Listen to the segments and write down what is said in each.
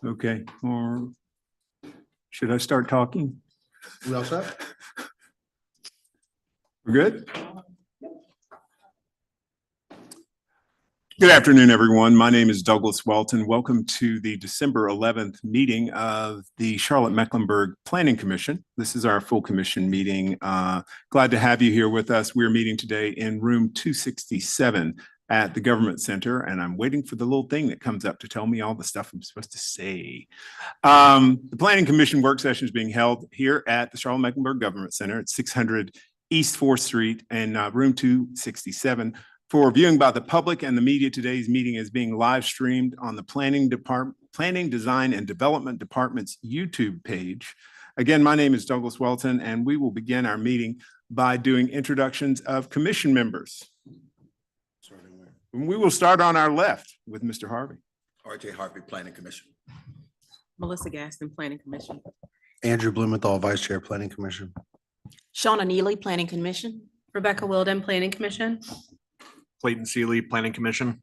Okay, or should I start talking? We all set? We're good? Good afternoon, everyone. My name is Douglas Welton. Welcome to the December 11th meeting of the Charlotte-Mecklenburg Planning Commission. This is our full commission meeting. Glad to have you here with us. We're meeting today in room 267 at the Government Center, and I'm waiting for the little thing that comes up to tell me all the stuff I'm supposed to say. The Planning Commission work session is being held here at the Charlotte-Mecklenburg Government Center at 600 East 4th Street in room 267. For viewing by the public and the media, today's meeting is being live streamed on the Planning, Design, and Development Department's YouTube page. Again, my name is Douglas Welton, and we will begin our meeting by doing introductions of commission members. We will start on our left with Mr. Harvey. RJ Harvey, Planning Commission. Melissa Gaston, Planning Commission. Andrew Blumenthal, Vice Chair, Planning Commission. Shauna Neely, Planning Commission. Rebecca Wilden, Planning Commission. Clayton Seeley, Planning Commission.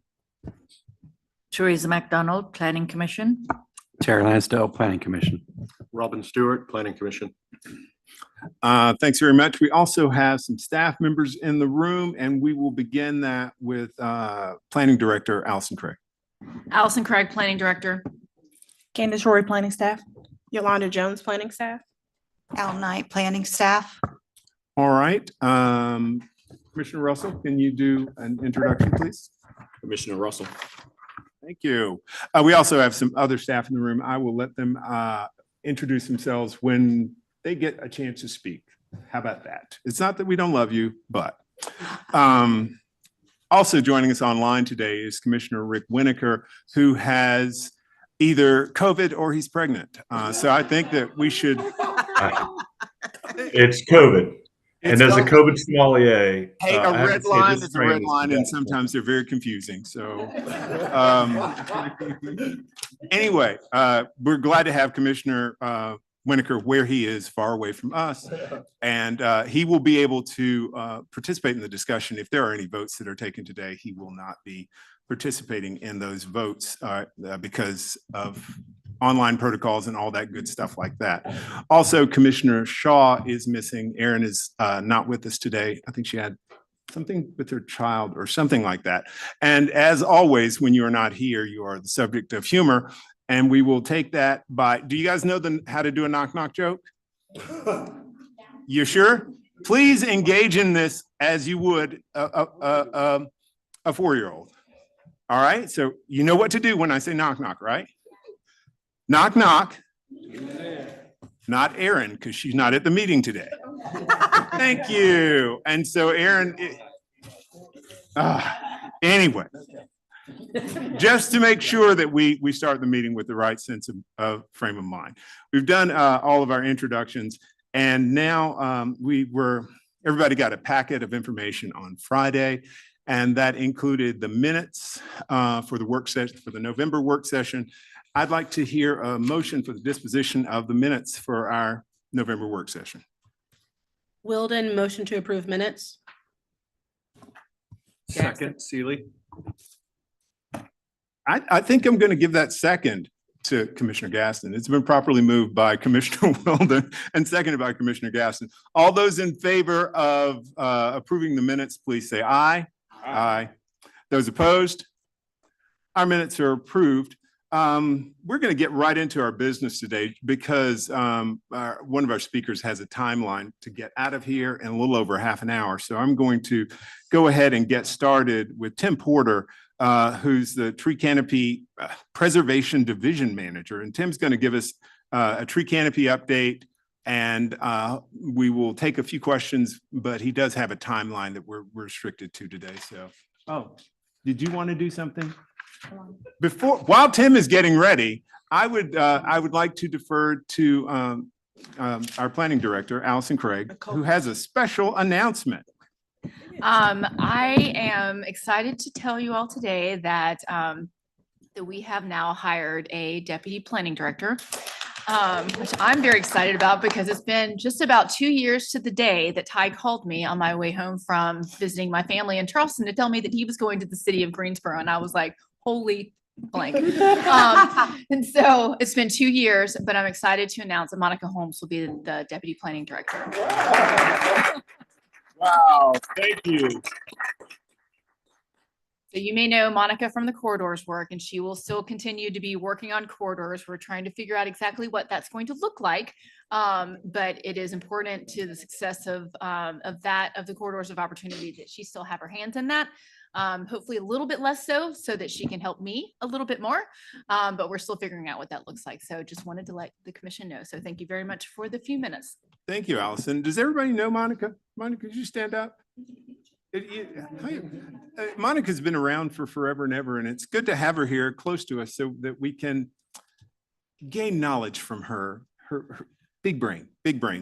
Teresa McDonald, Planning Commission. Terry Lansdale, Planning Commission. Robin Stewart, Planning Commission. Thanks very much. We also have some staff members in the room, and we will begin that with Planning Director Allison Craig. Allison Craig, Planning Director. Candace Roy, Planning Staff. Yolanda Jones, Planning Staff. Al Knight, Planning Staff. All right. Commissioner Russell, can you do an introduction, please? Commissioner Russell. Thank you. We also have some other staff in the room. I will let them introduce themselves when they get a chance to speak. How about that? It's not that we don't love you, but also joining us online today is Commissioner Rick Winokur, who has either COVID or he's pregnant. So I think that we should. It's COVID. And as a COVID sommelier, hey, a red line is a red line, and sometimes they're very confusing. So anyway, we're glad to have Commissioner Winokur where he is, far away from us. And he will be able to participate in the discussion. If there are any votes that are taken today, he will not be participating in those votes because of online protocols and all that good stuff like that. Also, Commissioner Shaw is missing. Erin is not with us today. I think she had something with her child or something like that. And as always, when you are not here, you are the subject of humor. And we will take that by, do you guys know how to do a knock knock joke? You sure? Please engage in this as you would a 4-year-old. All right, so you know what to do when I say knock knock, right? Knock knock. Not Erin, because she's not at the meeting today. Thank you. And so Erin, anyway, just to make sure that we start the meeting with the right sense of frame of mind. We've done all of our introductions, and now everybody got a packet of information on Friday, and that included the minutes for the work session, for the November work session. I'd like to hear a motion for the disposition of the minutes for our November work session. Wilden, motion to approve minutes. Second, Seeley. I think I'm going to give that second to Commissioner Gaston. It's been properly moved by Commissioner Wilden and seconded by Commissioner Gaston. All those in favor of approving the minutes, please say aye. Aye. Those opposed? Our minutes are approved. We're going to get right into our business today because one of our speakers has a timeline to get out of here in a little over half an hour. So I'm going to go ahead and get started with Tim Porter, who's the Tree Canopy Preservation Division Manager. And Tim's going to give us a tree canopy update, and we will take a few questions, but he does have a timeline that we're restricted to today. So, did you want to do something? While Tim is getting ready, I would like to defer to our planning director, Allison Craig, who has a special announcement. I am excited to tell you all today that we have now hired a deputy planning director, which I'm very excited about because it's been just about 2 years to the day that Ty called me on my way home from visiting my family in Charleston to tell me that he was going to the city of Greensboro. And I was like, wholly blank. And so it's been 2 years, but I'm excited to announce that Monica Holmes will be the Deputy Planning Director. Wow, thank you. So you may know Monica from the corridors work, and she will still continue to be working on corridors. We're trying to figure out exactly what that's going to look like. But it is important to the success of the corridors of opportunity that she still have her hands in that. Hopefully a little bit less so that she can help me a little bit more. But we're still figuring out what that looks like. So just wanted to let the commission know. So thank you very much for the few minutes. Thank you, Allison. Does everybody know Monica? Monica, could you stand up? Monica's been around for forever and ever, and it's good to have her here close to us so that we can gain knowledge from her big brain.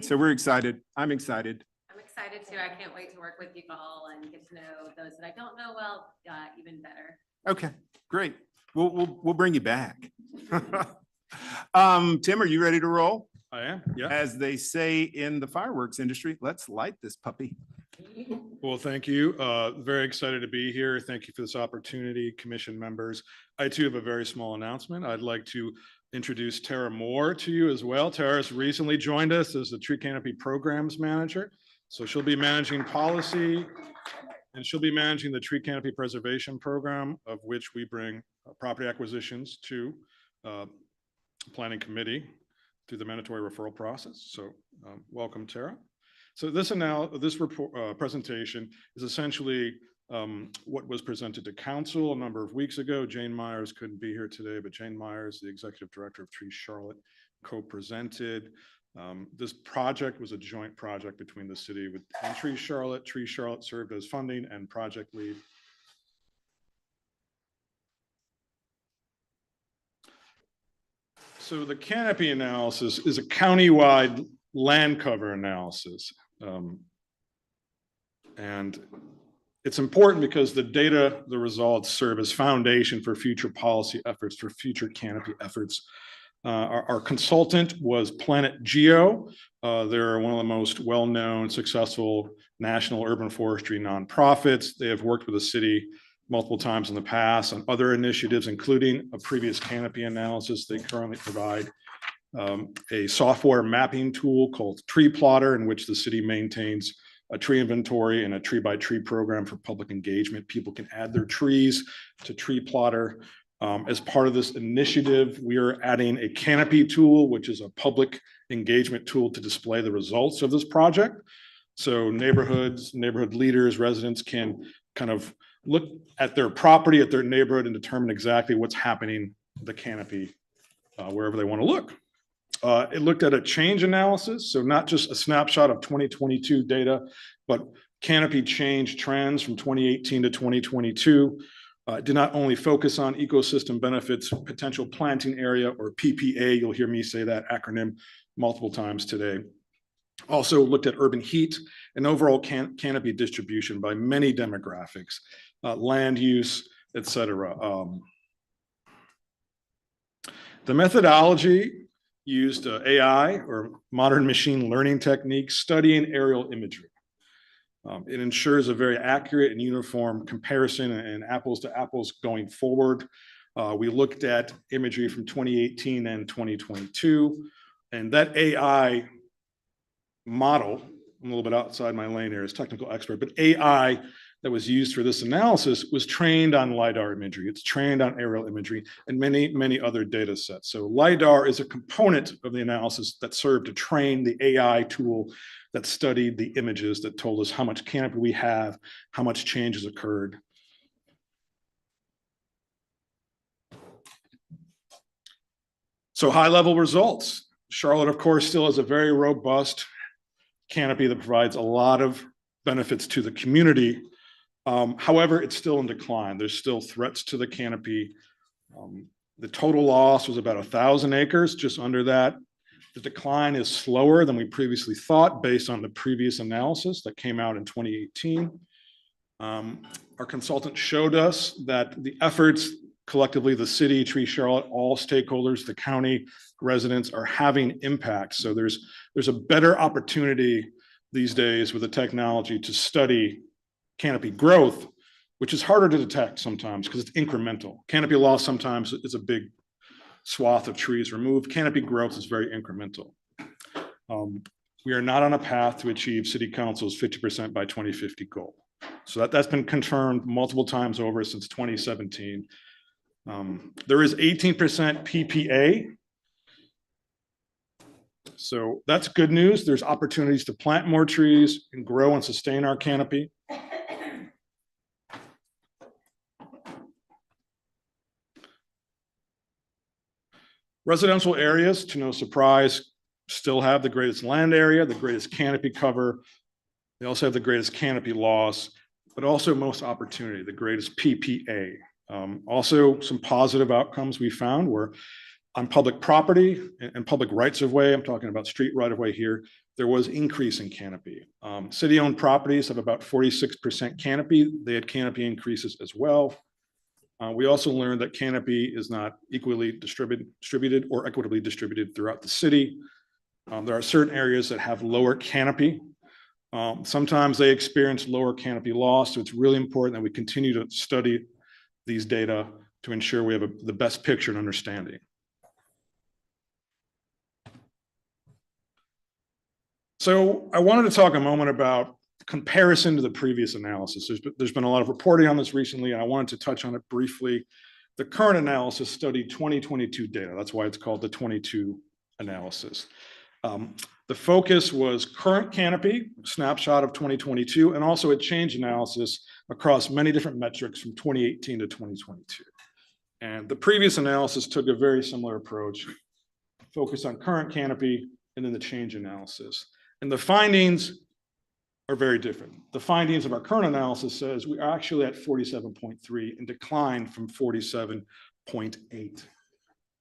So we're excited. I'm excited. I'm excited too. I can't wait to work with you all and get to know those that I don't know well, even better. Okay, great. We'll bring you back. Tim, are you ready to roll? I am, yeah. As they say in the fireworks industry, let's light this puppy. Well, thank you. Very excited to be here. Thank you for this opportunity, commission members. I too have a very small announcement. I'd like to introduce Tara Moore to you as well. Tara has recently joined us as the Tree Canopy Programs Manager. So she'll be managing policy and she'll be managing the Tree Canopy Preservation Program, of which we bring property acquisitions to Planning Committee through the mandatory referral process. So welcome, Tara. So this presentation is essentially what was presented to council a number of weeks ago. Jane Myers couldn't be here today, but Jane Myers, the executive director of Tree Charlotte, co-presented. This project was a joint project between the city and Tree Charlotte. Tree Charlotte served as funding and project lead. So the canopy analysis is a countywide land cover analysis. And it's important because the data, the results serve as foundation for future policy efforts, for future canopy efforts. Our consultant was Planet Geo. They're one of the most well-known, successful national urban forestry nonprofits. They have worked with the city multiple times in the past on other initiatives, including a previous canopy analysis. They currently provide a software mapping tool called Tree Plotter, in which the city maintains a tree inventory and a tree-by-tree program for public engagement. People can add their trees to Tree Plotter. As part of this initiative, we are adding a canopy tool, which is a public engagement tool to display the results of this project. So neighborhoods, neighborhood leaders, residents can kind of look at their property, at their neighborhood, and determine exactly what's happening with the canopy wherever they want to look. It looked at a change analysis, so not just a snapshot of 2022 data, but canopy change trends from 2018 to 2022. Did not only focus on ecosystem benefits, potential planting area, or PPA, you'll hear me say that acronym multiple times today. Also looked at urban heat and overall canopy distribution by many demographics, land use, et cetera. The methodology used AI, or modern machine learning techniques, studying aerial imagery. It ensures a very accurate and uniform comparison and apples to apples going forward. We looked at imagery from 2018 and 2022, and that AI model, I'm a little bit outside my lane here as technical expert, but AI that was used for this analysis was trained on LiDAR imagery. It's trained on aerial imagery and many, many other data sets. So LiDAR is a component of the analysis that served to train the AI tool that studied the images that told us how much canopy we have, how much change has occurred. So high-level results. Charlotte, of course, still has a very robust canopy that provides a lot of benefits to the community. However, it's still in decline. There's still threats to the canopy. The total loss was about 1,000 acres, just under that. The decline is slower than we previously thought based on the previous analysis that came out in 2018. Our consultant showed us that the efforts collectively, the city, Tree Charlotte, all stakeholders, the county residents are having impact. So there's a better opportunity these days with the technology to study canopy growth which is harder to detect sometimes because it's incremental. Canopy loss sometimes is a big swath of trees removed. Canopy growth is very incremental. We are not on a path to achieve City Council's 50% by 2050 goal. So that's been confirmed multiple times over since 2017. There is 18% PPA. So that's good news. There's opportunities to plant more trees and grow and sustain our canopy. Residential areas, to no surprise, still have the greatest land area, the greatest canopy cover. They also have the greatest canopy loss, but also most opportunity, the greatest PPA. Also, some positive outcomes we found were on public property and public rights of way. I'm talking about street right of way here. There was increase in canopy. City-owned properties have about 46% canopy. They had canopy increases as well. We also learned that canopy is not equally distributed or equitably distributed throughout the city. There are certain areas that have lower canopy. Sometimes they experience lower canopy loss, so it's really important that we continue to study these data to ensure we have the best picture and understanding. So I wanted to talk a moment about comparison to the previous analysis. There's been a lot of reporting on this recently, and I wanted to touch on it briefly. The current analysis studied 2022 data. That's why it's called the 22 analysis. The focus was current canopy, snapshot of 2022, and also a change analysis across many different metrics from 2018 to 2022. And the previous analysis took a very similar approach, focused on current canopy and then the change analysis. And the findings are very different. The findings of our current analysis says we are actually at 47.3 and declined from 47.8.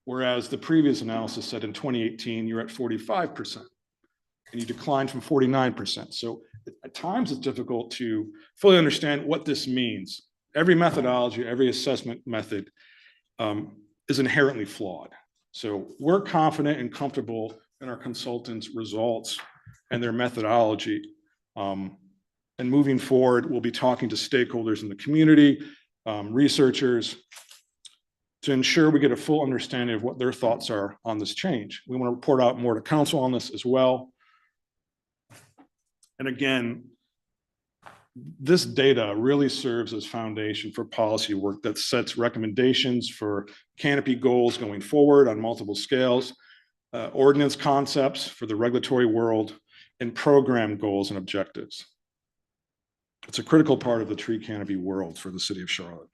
Whereas the previous analysis said in 2018, you're at 45% and you declined from 49%. So at times it's difficult to fully understand what this means. Every methodology, every assessment method is inherently flawed. So we're confident and comfortable in our consultants' results and their methodology. And moving forward, we'll be talking to stakeholders in the community, researchers, to ensure we get a full understanding of what their thoughts are on this change. We want to report out more to council on this as well. And again, this data really serves as foundation for policy work that sets recommendations for canopy goals going forward on multiple scales, ordinance concepts for the regulatory world, and program goals and objectives. It's a critical part of the tree canopy world for the city of Charlotte.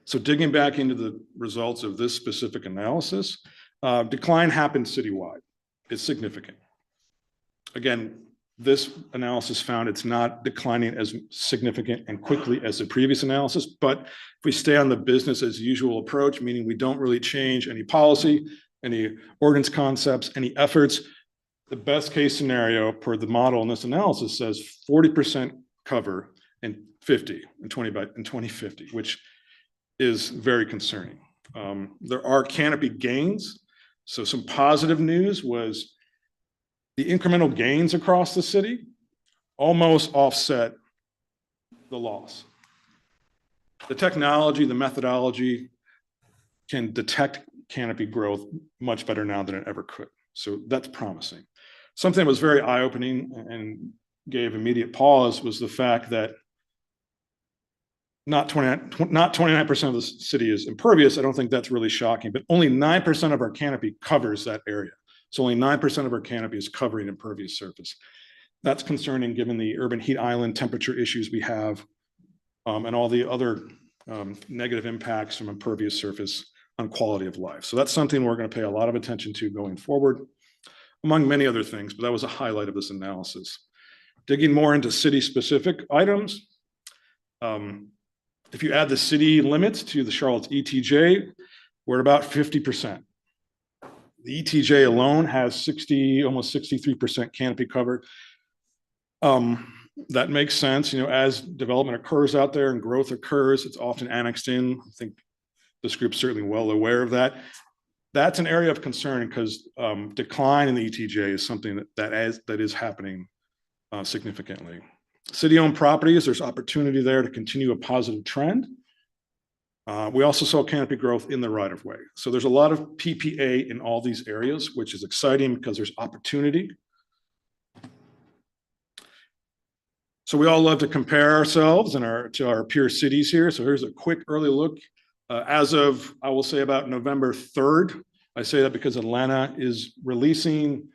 So digging back into the results of this specific analysis, decline happened citywide. It's significant. Again, this analysis found it's not declining as significant and quickly as the previous analysis, but if we stay on the business as usual approach, meaning we don't really change any policy, any ordinance concepts, any efforts, the best case scenario per the model in this analysis says 40% cover in 2050, which is very concerning. There are canopy gains. So some positive news was the incremental gains across the city almost offset the loss. The technology, the methodology can detect canopy growth much better now than it ever could. So that's promising. Something that was very eye-opening and gave immediate pause was the fact that not 29% of the city is impervious. I don't think that's really shocking, but only 9% of our canopy covers that area. So only 9% of our canopy is covering impervious surface. That's concerning given the urban heat island temperature issues we have and all the other negative impacts from impervious surface on quality of life. So that's something we're going to pay a lot of attention to going forward, among many other things, but that was a highlight of this analysis. Digging more into city-specific items, if you add the city limits to the Charlotte's ETJ, we're at about 50%. The ETJ alone has almost 63% canopy covered. That makes sense. You know, as development occurs out there and growth occurs, it's often annexed in. I think this group's certainly well aware of that. That's an area of concern because decline in the ETJ is something that is happening significantly. City-owned properties, there's opportunity there to continue a positive trend. We also saw canopy growth in the right-of-way. So there's a lot of PPA in all these areas, which is exciting because there's opportunity. So we all love to compare ourselves and to our peer cities here. So here's a quick early look. As of, I will say about November 3rd, I say that because Atlanta is releasing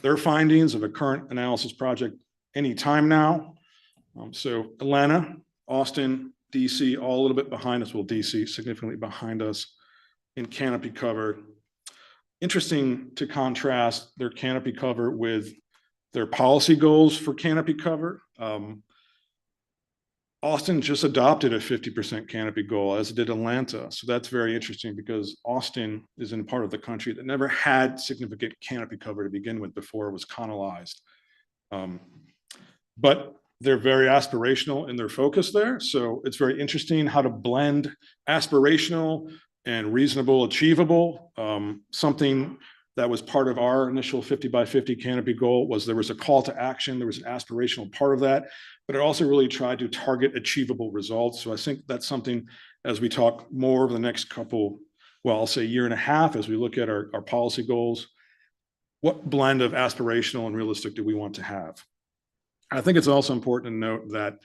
their findings of a current analysis project anytime now. So Atlanta, Austin, DC, all a little bit behind us. Well, DC significantly behind us in canopy cover. Interesting to contrast their canopy cover with their policy goals for canopy cover. Austin just adopted a 50% canopy goal, as did Atlanta. So that's very interesting because Austin is in part of the country that never had significant canopy cover to begin with before it was colonized. But they're very aspirational in their focus there. So it's very interesting how to blend aspirational and reasonable, achievable. Something that was part of our initial 50 by 50 canopy goal was there was a call to action. There was an aspirational part of that, but it also really tried to target achievable results. So I think that's something as we talk more over the next couple, well, I'll say year and a half, as we look at our policy goals, what blend of aspirational and realistic do we want to have? I think it's also important to note that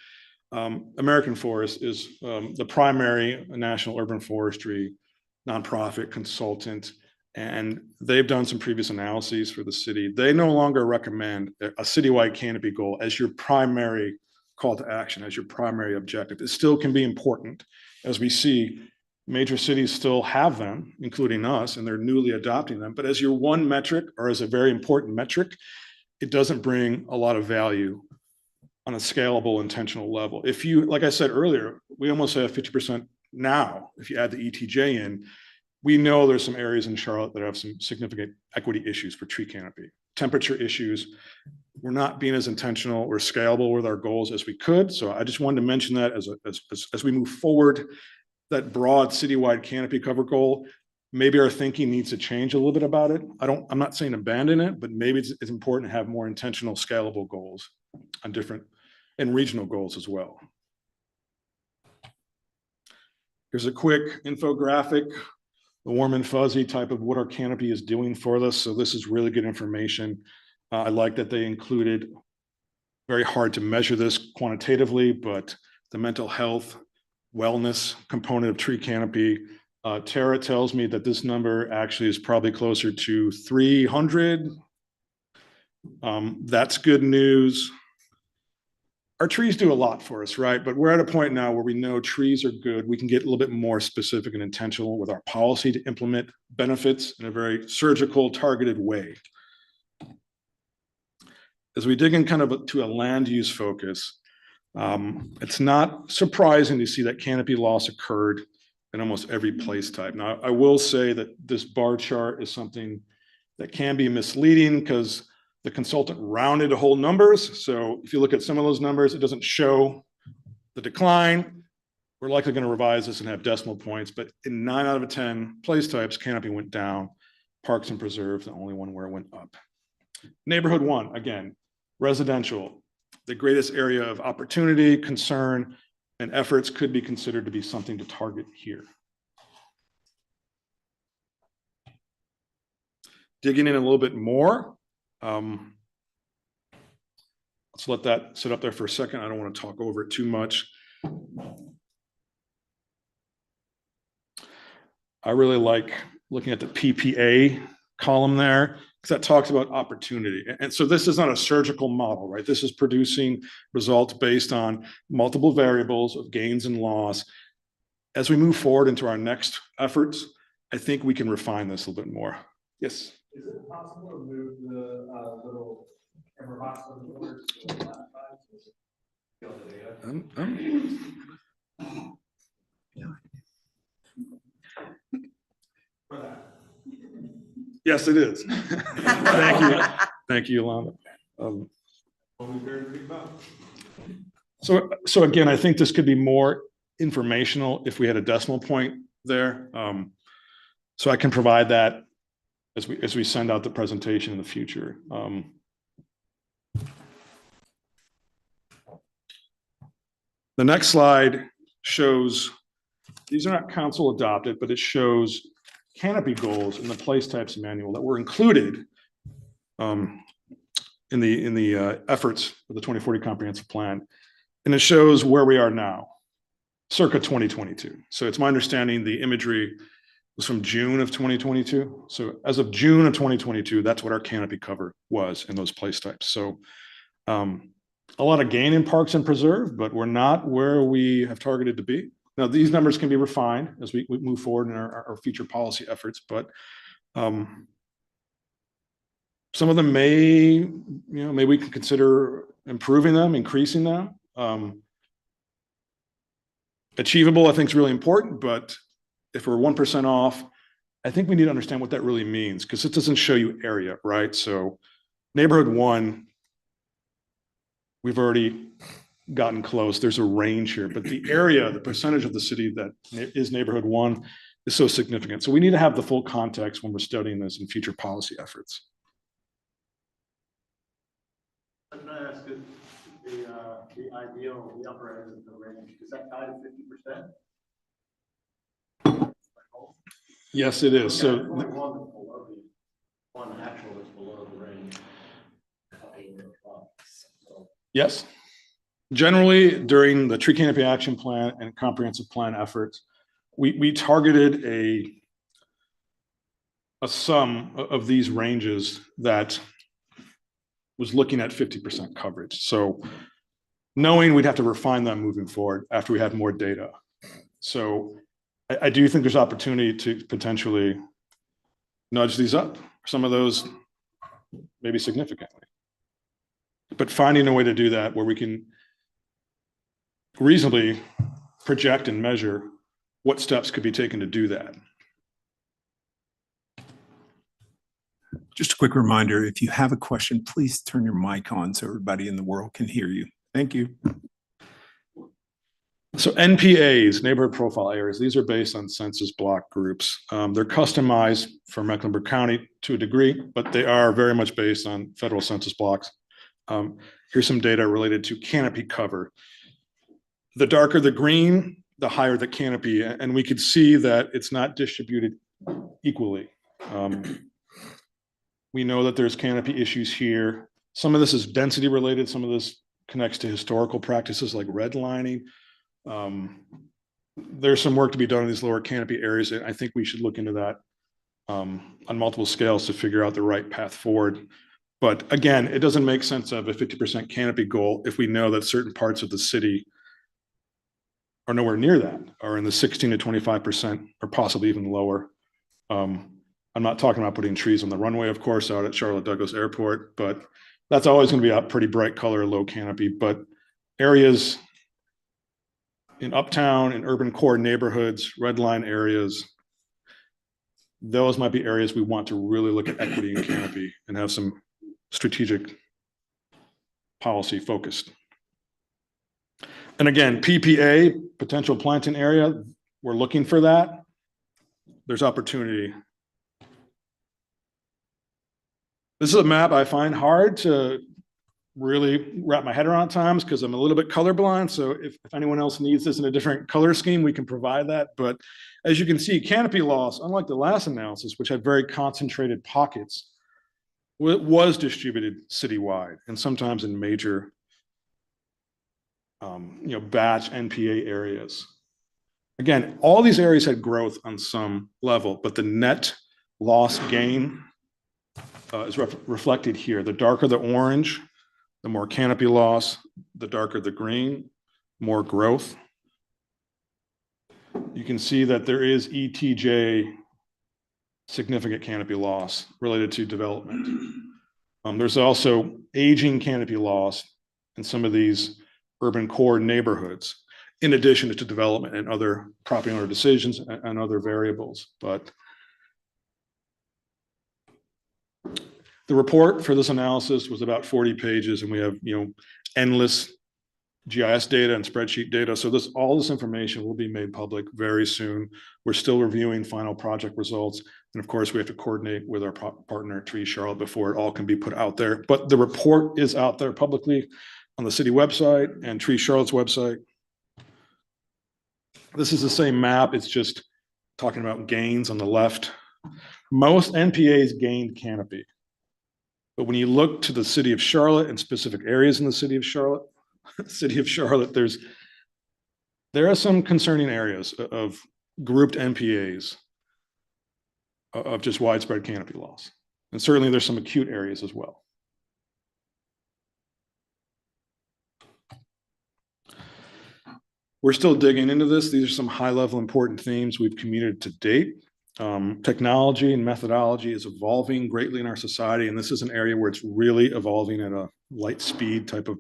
American Forest is the primary national urban forestry nonprofit consultant, and they've done some previous analyses for the city. They no longer recommend a citywide canopy goal as your primary call to action, as your primary objective. It still can be important, as we see major cities still have them, including us, and they're newly adopting them. But as your one metric, or as a very important metric, it doesn't bring a lot of value on a scalable, intentional level. If you, like I said earlier, we almost have 50% now, if you add the ETJ in. We know there's some areas in Charlotte that have some significant equity issues for tree canopy, temperature issues. We're not being as intentional or scalable with our goals as we could. So I just wanted to mention that as we move forward, that broad citywide canopy cover goal, maybe our thinking needs to change a little bit about it. I'm not saying abandon it, but maybe it's important to have more intentional, scalable goals on different and regional goals as well. Here's a quick infographic, the warm and fuzzy type of what our canopy is doing for us. So this is really good information. I like that they included, very hard to measure this quantitatively, but the mental health, wellness component of tree canopy. Tara tells me that this number actually is probably closer to 300. That's good news. Our trees do a lot for us, right? But we're at a point now where we know trees are good. We can get a little bit more specific and intentional with our policy to implement benefits in a very surgical, targeted way. As we dig in kind of to a land use focus, it's not surprising to see that canopy loss occurred in almost every place type. Now, I will say that this bar chart is something that can be misleading because the consultant rounded to whole numbers. So if you look at some of those numbers, it doesn't show the decline. We're likely going to revise this and have decimal points, but in 9 out of 10 place types, canopy went down. Parks and preserves, the only one where it went up. Neighborhood 1, again, residential, the greatest area of opportunity, concern, and efforts could be considered to be something to target here. Digging in a little bit more, let's let that sit up there for a second. I don't want to talk over it too much. I really like looking at the PPA column there, because that talks about opportunity. And so this is not a surgical model, right? This is producing results based on multiple variables of gains and loss. As we move forward into our next efforts, I think we can refine this a little bit more. Yes. Is it possible to move the little camera box on the board to the left side? Yes, it is. Thank you. Thank you, Yolanda. So again, I think this could be more informational if we had a decimal point there. So I can provide that as we send out the presentation in the future. The next slide shows, these are not council adopted, but it shows canopy goals in the place types manual that were included in the efforts of the 2040 comprehensive plan. And it shows where we are now, circa 2022. So it's my understanding the imagery was from June of 2022. So as of June of 2022, that's what our canopy cover was in those place types. So a lot of gain in parks and preserve, but we're not where we have targeted to be. Now, these numbers can be refined as we move forward in our future policy efforts, but some of them may, maybe we can consider improving them, increasing them. Achievable, I think, is really important, but if we're 1% off, I think we need to understand what that really means, because it doesn't show you area, right? So neighborhood 1, we've already gotten close. There's a range here, but the area, the percentage of the city that is neighborhood 1 is so significant. So we need to have the full context when we're studying this in future policy efforts. Can I ask if the ideal, the upper end of the range, is that tied to 50%? Yes, it is. So one actual is below the range. yes. Generally, during the tree canopy action plan and comprehensive plan efforts, we targeted a sum of these ranges that was looking at 50% coverage. So knowing we'd have to refine that moving forward after we had more data. So I do think there's opportunity to potentially nudge these up, some of those maybe significantly. But finding a way to do that where we can reasonably project and measure what steps could be taken to do that. Just a quick reminder, if you have a question, please turn your mic on so everybody in the world can hear you. Thank you. So NPAs, neighborhood profile areas, these are based on census block groups. They're customized for Mecklenburg County to a degree, but they are very much based on federal census blocks. Here's some data related to canopy cover. The darker the green, the higher the canopy, and we could see that it's not distributed equally. We know that there's canopy issues here. Some of this is density related. Some of this connects to historical practices like redlining. There's some work to be done in these lower canopy areas, and I think we should look into that on multiple scales to figure out the right path forward. But again, it doesn't make sense to have a 50% canopy goal if we know that certain parts of the city are nowhere near that, are in the 16 to 25% or possibly even lower. I'm not talking about putting trees on the runway, of course, out at Charlotte Douglas Airport, but that's always going to be a pretty bright color, low canopy. But areas in uptown and urban core neighborhoods, red line areas, those might be areas we want to really look at equity and canopy and have some strategic policy focused. And again, PPA, potential planting area, we're looking for that. There's opportunity. This is a map I find hard to really wrap my head around at times because I'm a little bit colorblind. So if anyone else needs this in a different color scheme, we can provide that. But as you can see, canopy loss, unlike the last analysis, which had very concentrated pockets, was distributed citywide and sometimes in major batch NPA areas. Again, all these areas had growth on some level, but the net loss gain is reflected here. The darker the orange, the more canopy loss, the darker the green, more growth. You can see that there is ETJ significant canopy loss related to development. There's also aging canopy loss in some of these urban core neighborhoods, in addition to development and other property owner decisions and other variables. But the report for this analysis was about 40 pages, and we have endless GIS data and spreadsheet data. So all this information will be made public very soon. We're still reviewing final project results. And of course, we have to coordinate with our partner, Tree Charlotte, before it all can be put out there. But the report is out there publicly on the city website and Tree Charlotte's website. This is the same map. It's just talking about gains on the left. Most NPAs gained canopy. But when you look to the city of Charlotte and specific areas in the city of Charlotte, there are some concerning areas of grouped NPAs of just widespread canopy loss. And certainly there's some acute areas as well. We're still digging into this. These are some high-level important themes we've communicated to date. Technology and methodology is evolving greatly in our society, and this is an area where it's really evolving at a light speed type of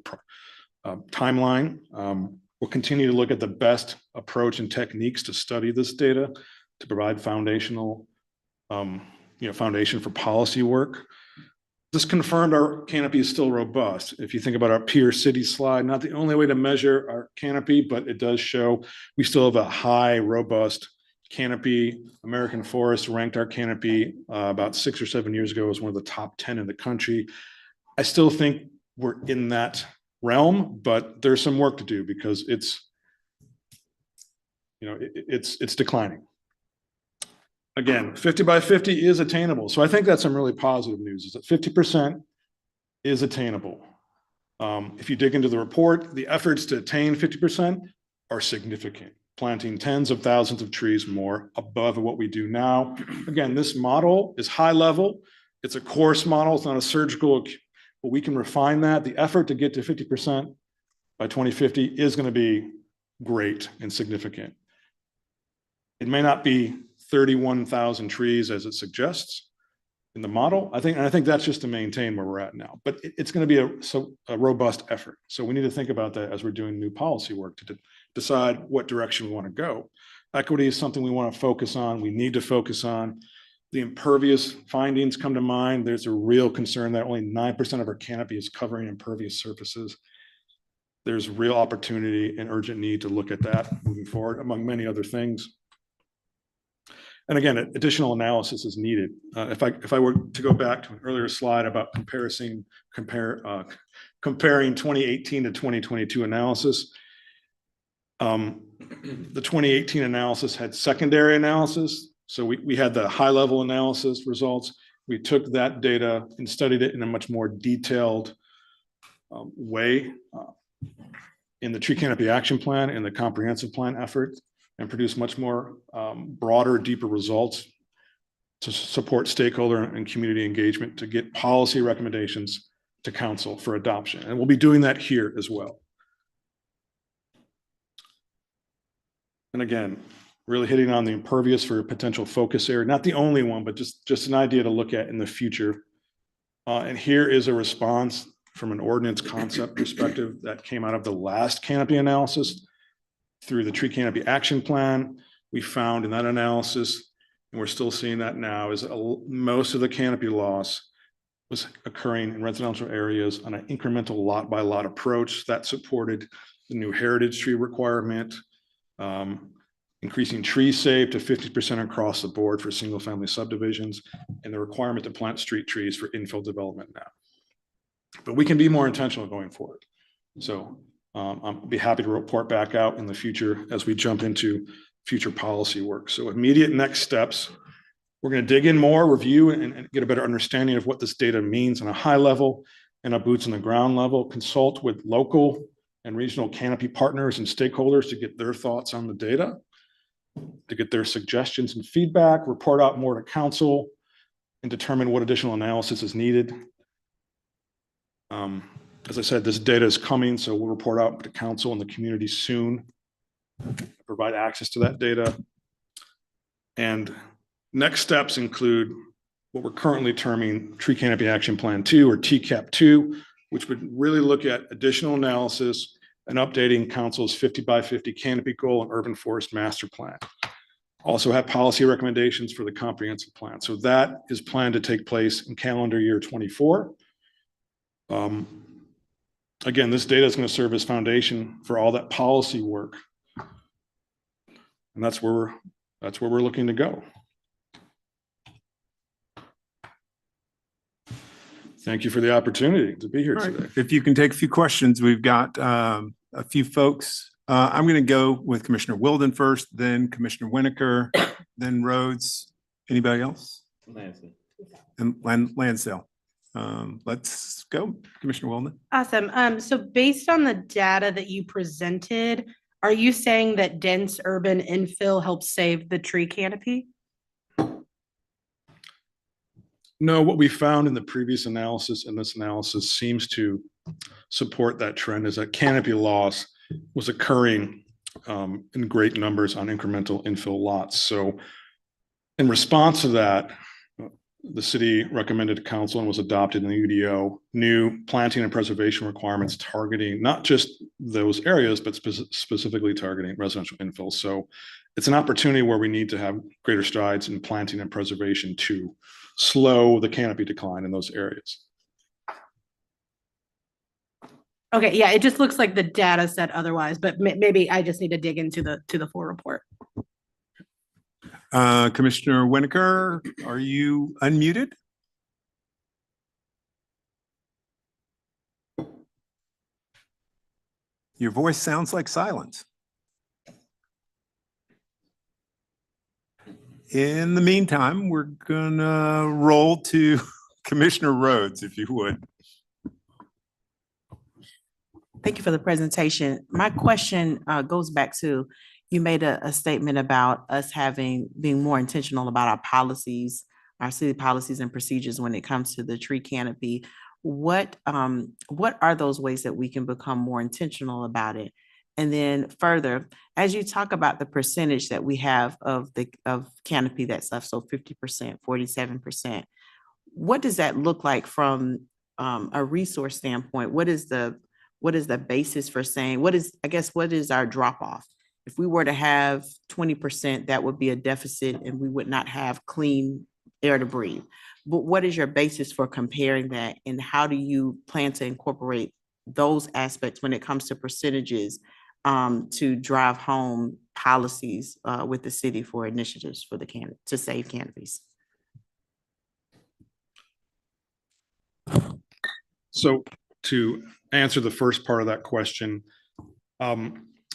timeline. We'll continue to look at the best approach and techniques to study this data to provide foundation for policy work. This confirmed our canopy is still robust. If you think about our peer city slide, not the only way to measure our canopy, but it does show we still have a high, robust canopy. American Forest ranked our canopy about 6 or 7 years ago as one of the top 10 in the country. I still think we're in that realm, but there's some work to do because it's declining. Again, 50 by 50 is attainable. So I think that's some really positive news, is that 50% is attainable. If you dig into the report, the efforts to attain 50% are significant, planting tens of thousands of trees more above what we do now. Again, this model is high level. It's a course model. It's not a surgical, but we can refine that. The effort to get to 50% by 2050 is going to be great and significant. It may not be 31,000 trees as it suggests in the model. I think that's just to maintain where we're at now, but it's going to be a robust effort. So we need to think about that as we're doing new policy work to decide what direction we want to go. Equity is something we want to focus on. We need to focus on. The impervious findings come to mind. There's a real concern that only 9% of our canopy is covering impervious surfaces. There's real opportunity and urgent need to look at that moving forward, among many other things. And again, additional analysis is needed. If I were to go back to an earlier slide about comparing 2018 to 2022 analysis, the 2018 analysis had secondary analysis. So we had the high level analysis results. We took that data and studied it in a much more detailed way in the Tree Canopy Action Plan and the comprehensive plan effort, and produce much more broader, deeper results to support stakeholder and community engagement to get policy recommendations to council for adoption. And we'll be doing that here as well. And again, really hitting on the impervious for a potential focus area, not the only one, but just an idea to look at in the future. And here is a response from an ordinance concept perspective that came out of the last canopy analysis. Through the Tree Canopy Action Plan, we found in that analysis, and we're still seeing that now, is most of the canopy loss was occurring in residential areas on an incremental lot by lot approach that supported the new heritage tree requirement, increasing tree save to 50% across the board for single family subdivisions, and the requirement to plant street trees for infill development now. But we can be more intentional going forward. So I'll be happy to report back out in the future as we jump into future policy work. So immediate next steps, we're going to dig in more, review, and get a better understanding of what this data means on a high level and a boots on the ground level, consult with local and regional canopy partners and stakeholders to get their thoughts on the data, to get their suggestions and feedback, report out more to council, and determine what additional analysis is needed. As I said, this data is coming, so we'll report out to council and the community soon, provide access to that data. And next steps include what we're currently terming Tree Canopy Action Plan 2 or TCAP 2, which would really look at additional analysis and updating council's 50 by 50 canopy goal and urban forest master plan. Also have policy recommendations for the comprehensive plan. So that is planned to take place in calendar year 24. Again, this data is going to serve as foundation for all that policy work. And that's where we're looking to go. Thank you for the opportunity to be here today. If you can take a few questions, we've got a few folks I'm going to go with Commissioner Wilden first, then Commissioner Winokur, then Rhodes. Anybody else? And Lansdale. Let's go, Commissioner Wilden. Awesome. So based on the data that you presented, are you saying that dense urban infill helps save the tree canopy? No, what we found in the previous analysis and this analysis seems to support that trend, is that canopy loss was occurring in great numbers on incremental infill lots. So in response to that, the city recommended to council and was adopted in the UDO new planting and preservation requirements targeting not just those areas, but specifically targeting residential infill. So it's an opportunity where we need to have greater strides in planting and preservation to slow the canopy decline in those areas. Okay, yeah, it just looks like the data said otherwise, but maybe I just need to dig into the full report. Commissioner Winokur, are you unmuted? Your voice sounds like silence. In the meantime, we're gonna roll to Commissioner Rhodes, if you would. Thank you for the presentation. My question goes back to, you made a statement about us being more intentional about our policies, our city policies and procedures when it comes to the tree canopy. What are those ways that we can become more intentional about it? And then further, as you talk about the percentage that we have of canopy that's left, so 50%, 47%, what does that look like from a resource standpoint? What is the basis for saying, what is our drop off? If we were to have 20%, that would be a deficit and we would not have clean air to breathe. But what is your basis for comparing that? And how do you plan to incorporate those aspects when it comes to percentages to drive home policies with the city for initiatives for to save canopies? So to answer the first part of that question,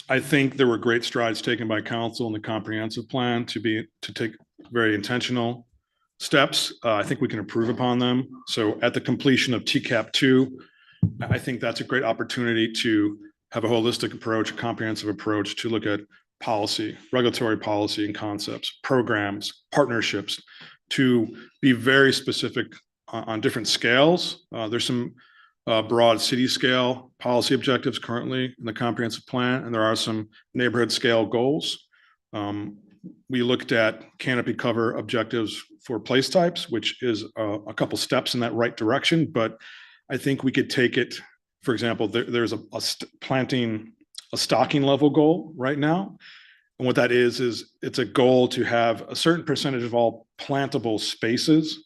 I think there were great strides taken by council in the comprehensive plan to take very intentional steps. I think we can improve upon them. So at the completion of TCAP 2, I think that's a great opportunity to have a holistic approach, a comprehensive approach to look at policy, regulatory policy and concepts, programs, partnerships, to be very specific on different scales. There's some broad city scale policy objectives currently in the comprehensive plan, and there are some neighborhood scale goals. We looked at canopy cover objectives for place types, which is a couple steps in that right direction, but I think we could take it, for example, there's planting a stocking level goal right now. And what that is it's a goal to have a certain percentage of all plantable spaces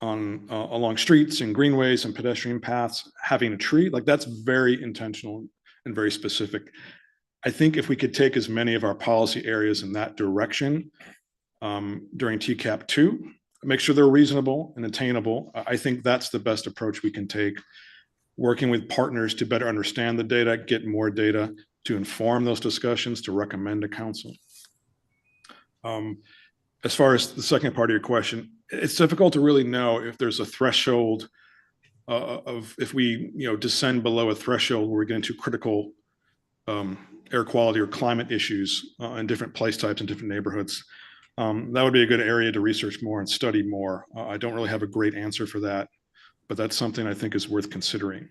along streets and greenways and pedestrian paths having a tree. Like, that's very intentional and very specific. I think if we could take as many of our policy areas in that direction during TCAP 2, make sure they're reasonable and attainable, I think that's the best approach we can take, working with partners to better understand the data, get more data to inform those discussions, to recommend to council. As far as the second part of your question, it's difficult to really know if there's a threshold of if we descend below a threshold where we get into critical air quality or climate issues in different place types and different neighborhoods. That would be a good area to research more and study more. I don't really have a great answer for that, but that's something I think is worth considering.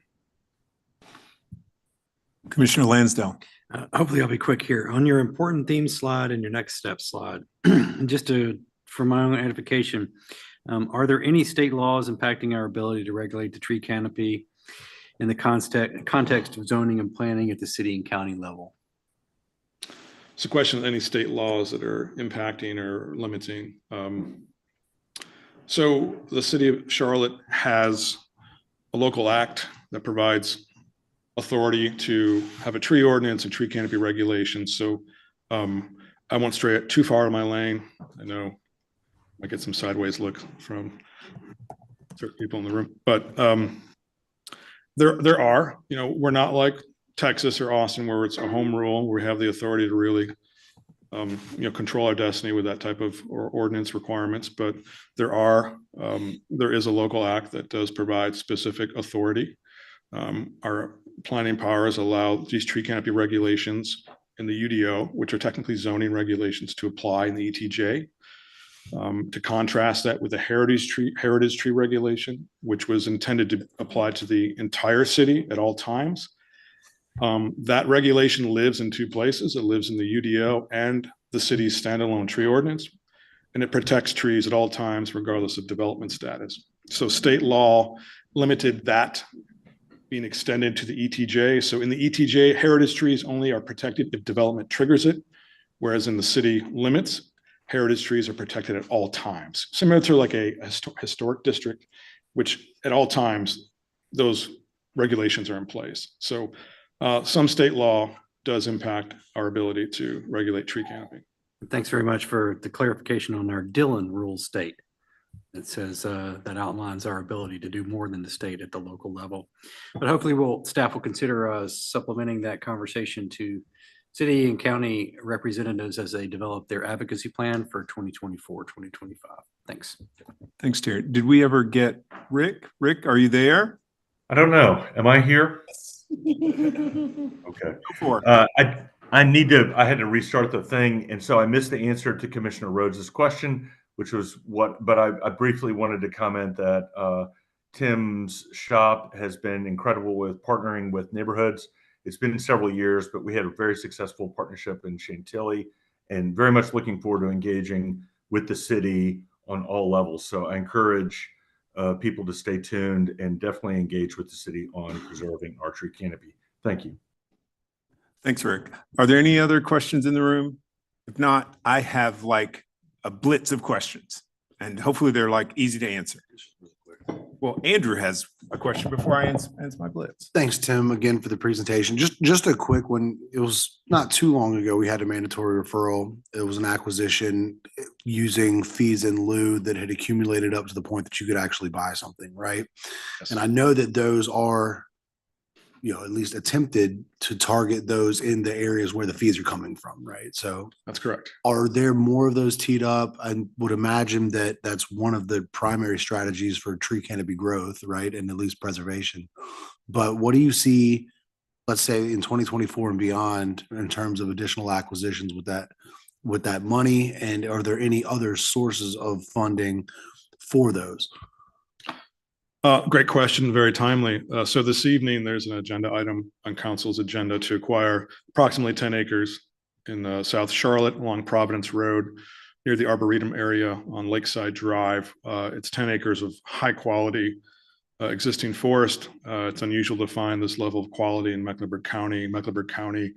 Commissioner Lansdale. Hopefully I'll be quick here. On your important theme slide and your next step slide, just for my own edification, are there any state laws impacting our ability to regulate the tree canopy in the context of zoning and planning at the city and county level? It's a question of any state laws that are impacting or limiting. So the city of Charlotte has a local act that provides authority to have a tree ordinance and tree canopy regulations. So I won't stray too far in my lane. I know I get some sideways look from certain people in the room, but there are, we're not like Texas or Austin, where it's a home rule, we have the authority to really control our destiny with that type of ordinance requirements. But there is a local act that does provide specific authority. Our planning powers allow these tree canopy regulations in the UDO, which are technically zoning regulations, to apply in the ETJ. To contrast that with the heritage tree regulation, which was intended to apply to the entire city at all times. That regulation lives in two places. It lives in the UDO and the city's standalone tree ordinance, and it protects trees at all times, regardless of development status. So state law limited that being extended to the ETJ. So in the ETJ, heritage trees only are protected if development triggers it, whereas in the city limits, heritage trees are protected at all times, similar to like a historic district, which at all times, those regulations are in place. So some state law does impact our ability to regulate tree canopy. Thanks very much for the clarification on our Dillon rule state. It says that outlines our ability to do more than the state at the local level. But hopefully staff will consider supplementing that conversation to city and county representatives as they develop their advocacy plan for 2024, 2025. Thanks. Thanks, Terry. Did we ever get Rick? Rick, are you there? I don't know. Am I here? Okay. Go for it. I had to restart the thing. And so I missed the answer to Commissioner Rhodes's question, which was but I briefly wanted to comment that Tim's shop has been incredible with partnering with neighborhoods. It's been several years, but we had a very successful partnership in Chantilly, and very much looking forward to engaging with the city on all levels. So I encourage people to stay tuned and definitely engage with the city on preserving our tree canopy. Thank you. Thanks, Rick. Are there any other questions in the room? If not, I have like a blitz of questions, and hopefully they're like easy to answer. Well, Andrew has a question before I answer my blitz. Thanks, Tim, again for the presentation. Just a quick one. It was not too long ago, we had a mandatory referral. It was an acquisition using fees in lieu that had accumulated up to the point that you could actually buy something, right? Yes. And I know that those are, at least attempted to target those in the areas where the fees are coming from, right? So That's correct. are there more of those teed up? I would imagine that that's one of the primary strategies for tree canopy growth, right? And at least preservation. But what do you see, let's say in 2024 and beyond, in terms of additional acquisitions with that money? And are there any other sources of funding for those? Great question, very timely. So this evening, there's an agenda item on council's agenda to acquire approximately 10 acres in South Charlotte along Providence Road near the Arboretum area on Lakeside Drive. It's 10 acres of high quality existing forest. It's unusual to find this level of quality in Mecklenburg County.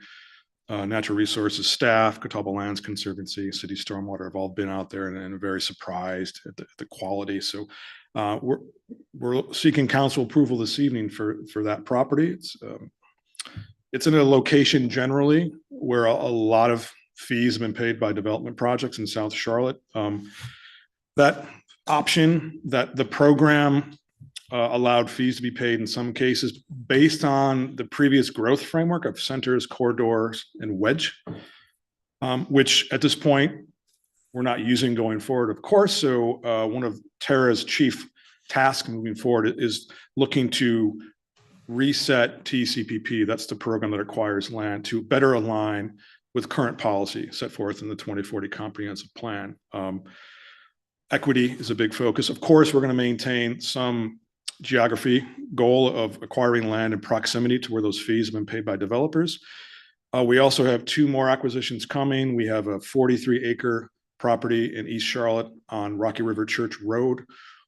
Natural Resources staff, Catawba Lands Conservancy, City Stormwater have all been out there and very surprised at the quality. So we're seeking council approval this evening for that property. It's in a location generally where a lot of fees have been paid by development projects in South Charlotte. That option, that the program allowed fees to be paid in some cases based on the previous growth framework of centers, corridors, and wedge, which at this point we're not using going forward, of course. So one of Tara's chief tasks moving forward is looking to reset TCPP. That's the program that acquires land to better align with current policy set forth in the 2040 comprehensive plan. Equity is a big focus. Of course, we're going to maintain some geography goal of acquiring land in proximity to where those fees have been paid by developers. We also have two more acquisitions coming. We have a 43-acre property in East Charlotte on Rocky River Church Road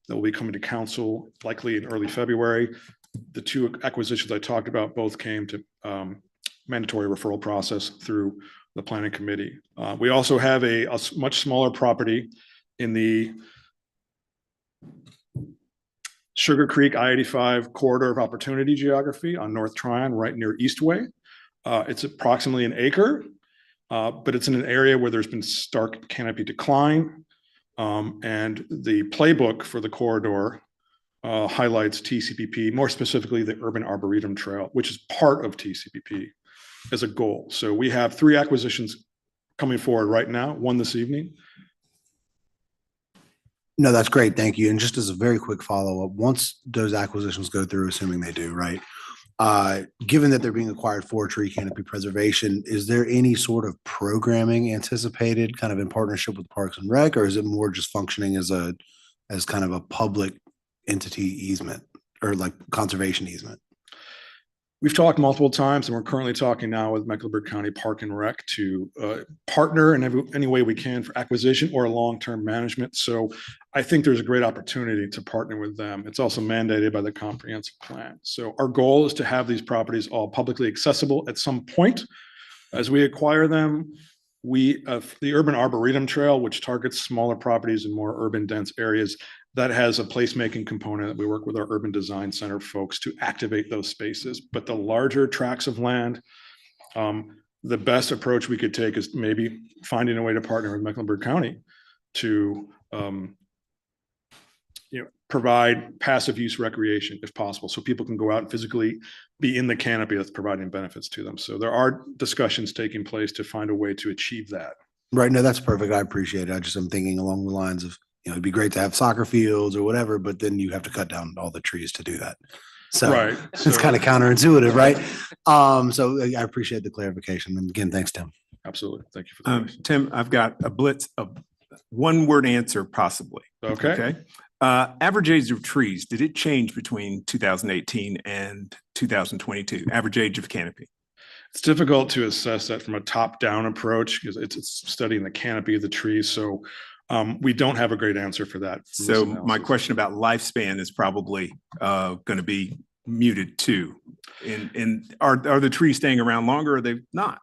that will be coming to council likely in early February. The two acquisitions I talked about both came to mandatory referral process through the planning committee. We also have a much smaller property in the Sugar Creek I-85 corridor of opportunity geography on North Tryon, right near Eastway. It's approximately an acre, but it's in an area where there's been stark canopy decline. And the playbook for the corridor highlights TCPP, more specifically the Urban Arboretum Trail, which is part of TCPP as a goal. So we have 3 acquisitions coming forward right now, one this evening. No, that's great. Thank you. And just as a very quick follow-up, once those acquisitions go through, assuming they do, right? Given that they're being acquired for tree canopy preservation, is there any sort of programming anticipated kind of in partnership with Parks and Rec, or is it more just functioning as kind of a public entity easement or like conservation easement? We've talked multiple times, and we're currently talking now with Mecklenburg County Park and Rec to partner in any way we can for acquisition or long-term management. So I think there's a great opportunity to partner with them. It's also mandated by the comprehensive plan. So our goal is to have these properties all publicly accessible at some point. As we acquire them, the Urban Arboretum Trail, which targets smaller properties in more urban dense areas, that has a placemaking component that we work with our Urban Design Center folks to activate those spaces. But the larger tracts of land, the best approach we could take is maybe finding a way to partner with Mecklenburg County to provide passive use recreation if possible, so people can go out and physically be in the canopy that's providing benefits to them. So there are discussions taking place to find a way to achieve that. Right. No, that's perfect. I appreciate it. I'm thinking along the lines of, it'd be great to have soccer fields or whatever, but then you have to cut down all the trees to do that. So Right. it's kind of counterintuitive, right? So I appreciate the clarification. And again, thanks, Tim. Absolutely. Thank you for that. Tim, I've got a blitz of one-word answer possibly. Okay. Average age of trees, did it change between 2018 and 2022? Average age of canopy? It's difficult to assess that from a top-down approach because it's studying the canopy of the trees. So we don't have a great answer for that. So my question about lifespan is probably going to be muted too. And are the trees staying around longer or are they not?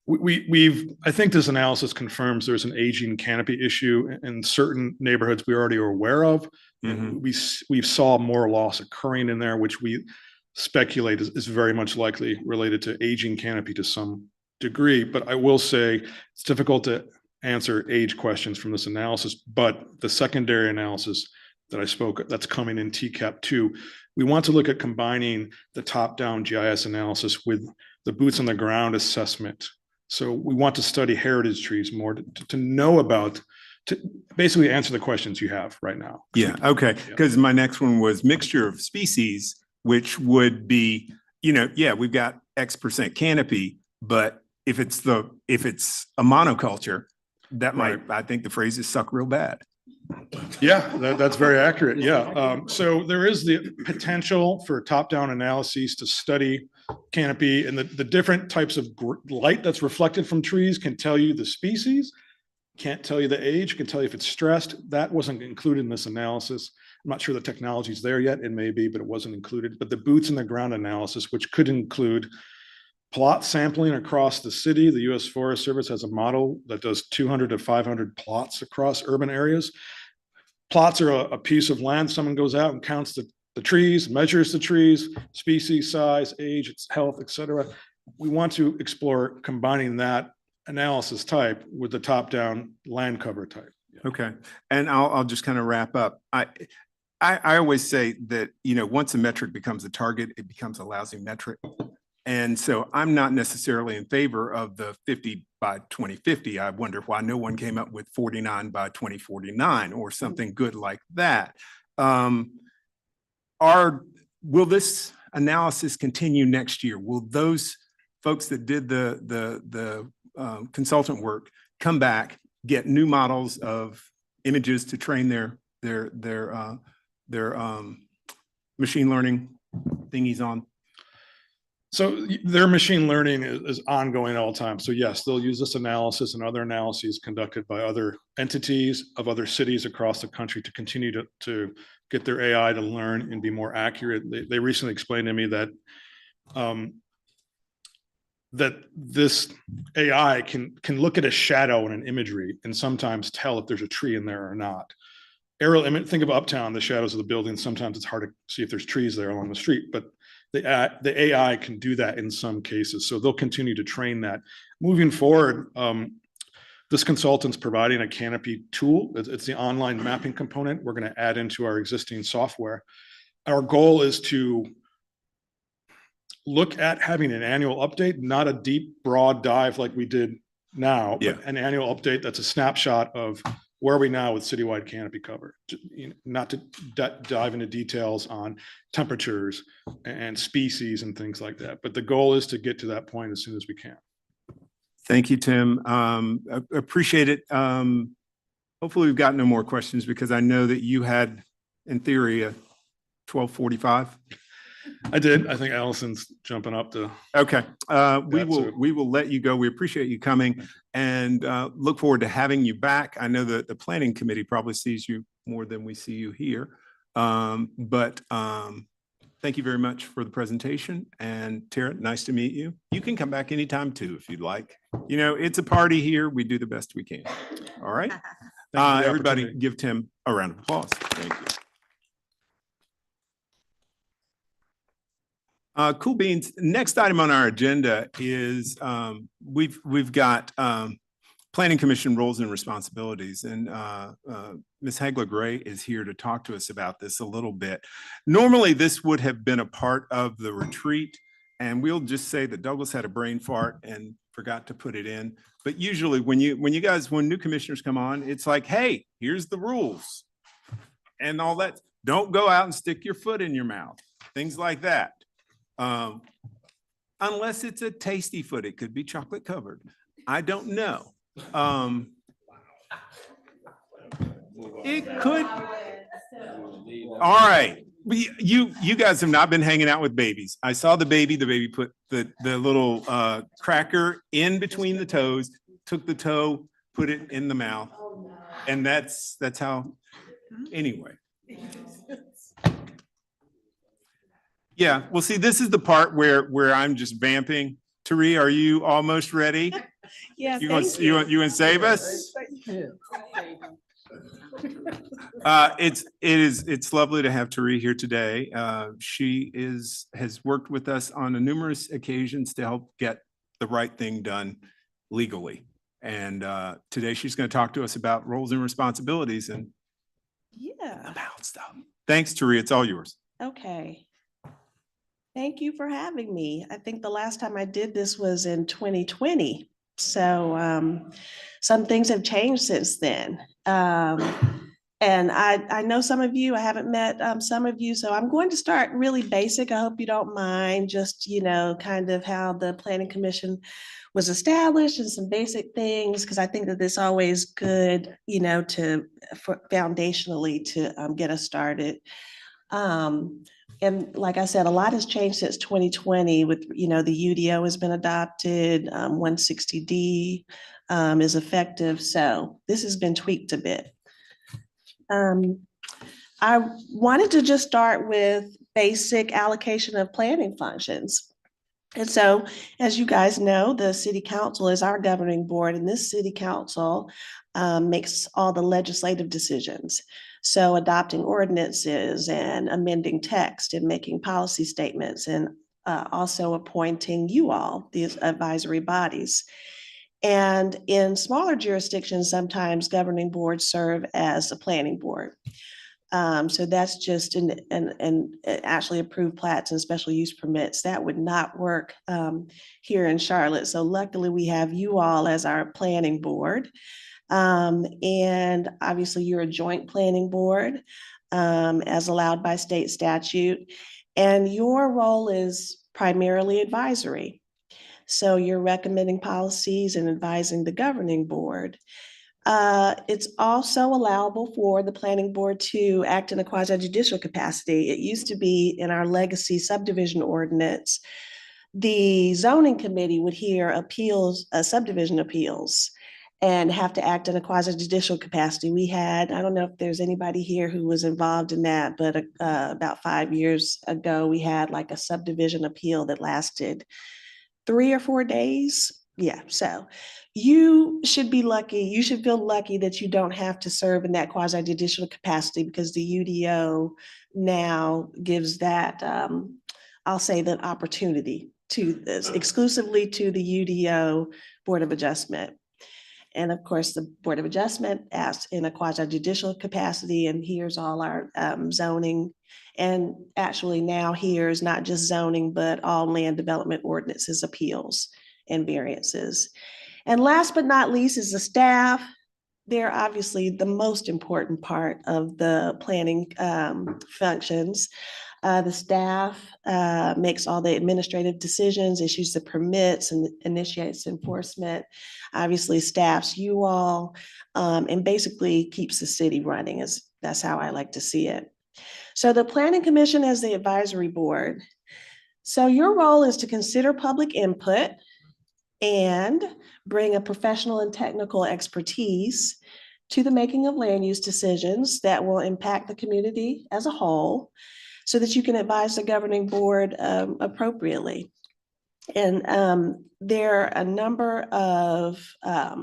I think this analysis confirms there's an aging canopy issue in certain neighborhoods we already are aware of. We've saw more loss occurring in there, which we speculate is very much likely related to aging canopy to some degree. But I will say it's difficult to answer age questions from this analysis, but the secondary analysis that I spoke, that's coming in TCAP 2, we want to look at combining the top-down GIS analysis with the boots on the ground assessment. So we want to study heritage trees more to know about, to basically answer the questions you have right now. Yeah, okay. Because my next one was mixture of species, which would be, we've got X% canopy, but if it's a monoculture, that might, I think the phrase is suck real bad. Yeah, that's very accurate. Yeah. So there is the potential for top-down analyses to study canopy, and the different types of light that's reflected from trees can tell you the species, can't tell you the age, can tell you if it's stressed. That wasn't included in this analysis. I'm not sure the technology's there yet. It may be, but it wasn't included. But the boots in the ground analysis, which could include plot sampling across the city. The U.S. Forest Service has a model that does 200 to 500 plots across urban areas. Plots are a piece of land. Someone goes out and counts the trees, measures the trees, species, size, age, its health, et cetera. We want to explore combining that analysis type with the top-down land cover type. Okay. And I'll just kind of wrap up. I always say that, once a metric becomes a target, it becomes a lousy metric. And so I'm not necessarily in favor of the 50 by 2050. I wonder why no one came up with 49 by 2049 or something good like that. Will this analysis continue next year? Will those folks that did the consultant work come back, get new models of images to train their machine learning thingies on? So their machine learning is ongoing all the time. So yes, they'll use this analysis and other analyses conducted by other entities of other cities across the country to continue to get their AI to learn and be more accurate. They recently explained to me that that this AI can look at a shadow in an imagery and sometimes tell if there's a tree in there or not. Aerial image, think of Uptown, the shadows of the building. Sometimes it's hard to see if there's trees there along the street, but the AI can do that in some cases. So they'll continue to train that. Moving forward, the This consultant's providing a Canopy tool. It's the online mapping component we're going to add into our existing software. Our goal is to look at having an annual update, not a deep, broad dive like we did now, Yeah. but an annual update that's a snapshot of where are we now with citywide canopy cover. Not to dive into details on temperatures and species and things like that, but the goal is to get to that point as soon as we can. Thank you, Tim. Appreciate it. Hopefully we've got no more questions because I know that you had, in theory, a 12:45. I did. I think Allison's jumping up to. Okay, we so- will let you go. We appreciate you coming and look forward to having you back. I know that the planning committee probably sees you more than we see you here. But thank you very much for the presentation. And Tara, nice to meet you. You can come back anytime too, if you'd like. You know, it's a party here. We do the best we can. All right. for the Everybody opportunity. give Tim a round of applause. Thank you. Cool beans. Next item on our agenda is we've got Planning Commission roles and responsibilities, and Ms. Hagler Gray is here to talk to us about this a little bit. Normally, this would have been a part of the retreat, and we'll just say that Douglas had a brain fart and forgot to put it in. But usually, when new commissioners come on, it's like, hey, here's the rules, and all that. Don't go out and stick your foot in your mouth. Things like that. Unless it's a tasty foot, it could be chocolate covered. I don't know. It could. All right. You guys have not been hanging out with babies. I saw the baby put the little cracker in between the toes, took the toe, put it in the mouth. And that's how, anyway. Yeah, well, see, this is the part where I'm just vamping. Tari, are you almost ready? Yeah. You gonna save us? It's lovely to have Tari here today. She has worked with us on numerous occasions to help get the right thing done legally. And today she's going to talk to us about roles and responsibilities and about stuff. Thanks, Tari. It's all yours. Okay. Thank you for having me. I think the last time I did this was in 2020. So some things have changed since then. And I know some of you, I haven't met some of you, so I'm going to start really basic. I hope you don't mind, just, kind of how the Planning Commission was established and some basic things, because I think that this always good, foundationally to get us started. And like I said, a lot has changed since 2020 with, the UDO has been adopted, 160D is effective. So this has been tweaked a bit. I wanted to just start with basic allocation of planning functions. And so, as you guys know, the City Council is our governing board, and this City Council makes all the legislative decisions. So adopting ordinances and amending text and making policy statements and also appointing you all, these advisory bodies. And in smaller jurisdictions, sometimes governing boards serve as a planning board. So that's just and actually approved plats and special use permits. That would not work here in Charlotte. So luckily we have you all as our planning board. And obviously you're a joint planning board as allowed by state statute. And your role is primarily advisory. So you're recommending policies and advising the governing board. It's also allowable for the planning board to act in a quasi-judicial capacity. It used to be in our legacy subdivision ordinance, the zoning committee would hear appeals, subdivision appeals, and have to act in a quasi-judicial capacity. We had, I don't know if there's anybody here who was involved in that, but about 5 years ago, we had like a subdivision appeal that lasted 3 or 4 days. Yeah, so you should be lucky. You should feel lucky that you don't have to serve in that quasi-judicial capacity, because the UDO now gives that, I'll say that opportunity to this exclusively to the UDO Board of Adjustment. And of course, the Board of Adjustment acts in a quasi judicial capacity and hears all our zoning. And actually now hears not just zoning, but all land development ordinances, appeals and variances. And last but not least is the staff. They're obviously the most important part of the planning functions. The staff makes all the administrative decisions, issues the permits, and initiates enforcement. Obviously, staffs you all, and basically keeps the city running. That's how I like to see it. So the Planning Commission as the advisory board. So your role is to consider public input and bring a professional and technical expertise to the making of land use decisions that will impact the community as a whole, so that you can advise the governing board appropriately. And there are a number of, I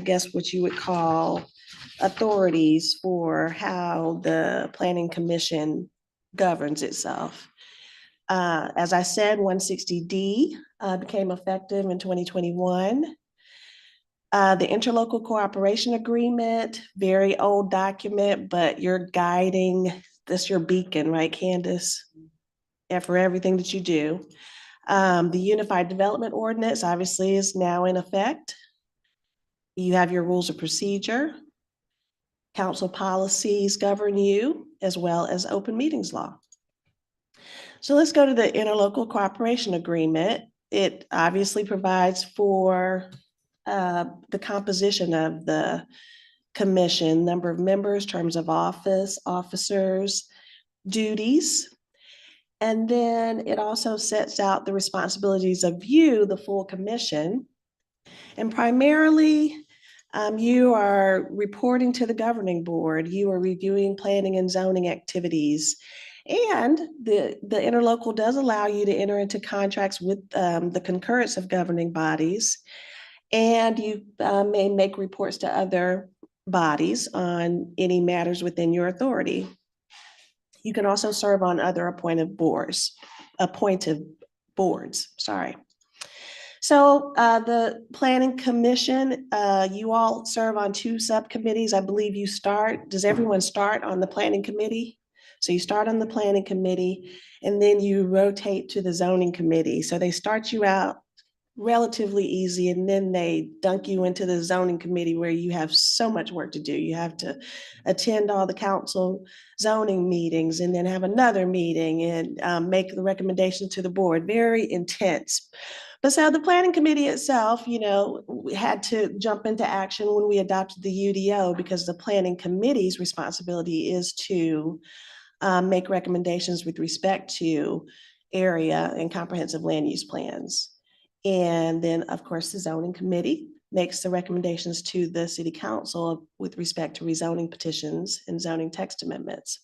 guess what you would call authorities for how the Planning Commission governs itself. As I said, 160D became effective in 2021. The interlocal cooperation agreement, very old document, but you're guiding, that's your beacon, right, Candace? And for everything that you do. The Unified Development Ordinance obviously is now in effect. You have your rules of procedure. Council policies govern you, as well as open meetings law. So let's go to the interlocal cooperation agreement. It obviously provides for the composition of the commission, number of members, terms of office, officers, duties. And then it also sets out the responsibilities of you, the full commission. And primarily, you are reporting to the governing board, you are reviewing planning and zoning activities. And the interlocal does allow you to enter into contracts with the concurrence of governing bodies. And you may make reports to other bodies on any matters within your authority. You can also serve on other appointed boards, sorry. So the Planning Commission, you all serve on 2 subcommittees. I believe you start, does everyone start on the Planning Committee? So you start on the Planning Committee and then you rotate to the Zoning Committee. So they start you out relatively easy and then they dunk you into the Zoning Committee where you have so much work to do. You have to attend all the council zoning meetings and then have another meeting and make the recommendation to the board. Very intense. But so the Planning Committee itself, you know, we had to jump into action when we adopted the UDO because the Planning Committee's responsibility is to make recommendations with respect to area and comprehensive land use plans. And then, of course, the Zoning Committee makes the recommendations to the City Council with respect to rezoning petitions and zoning text amendments.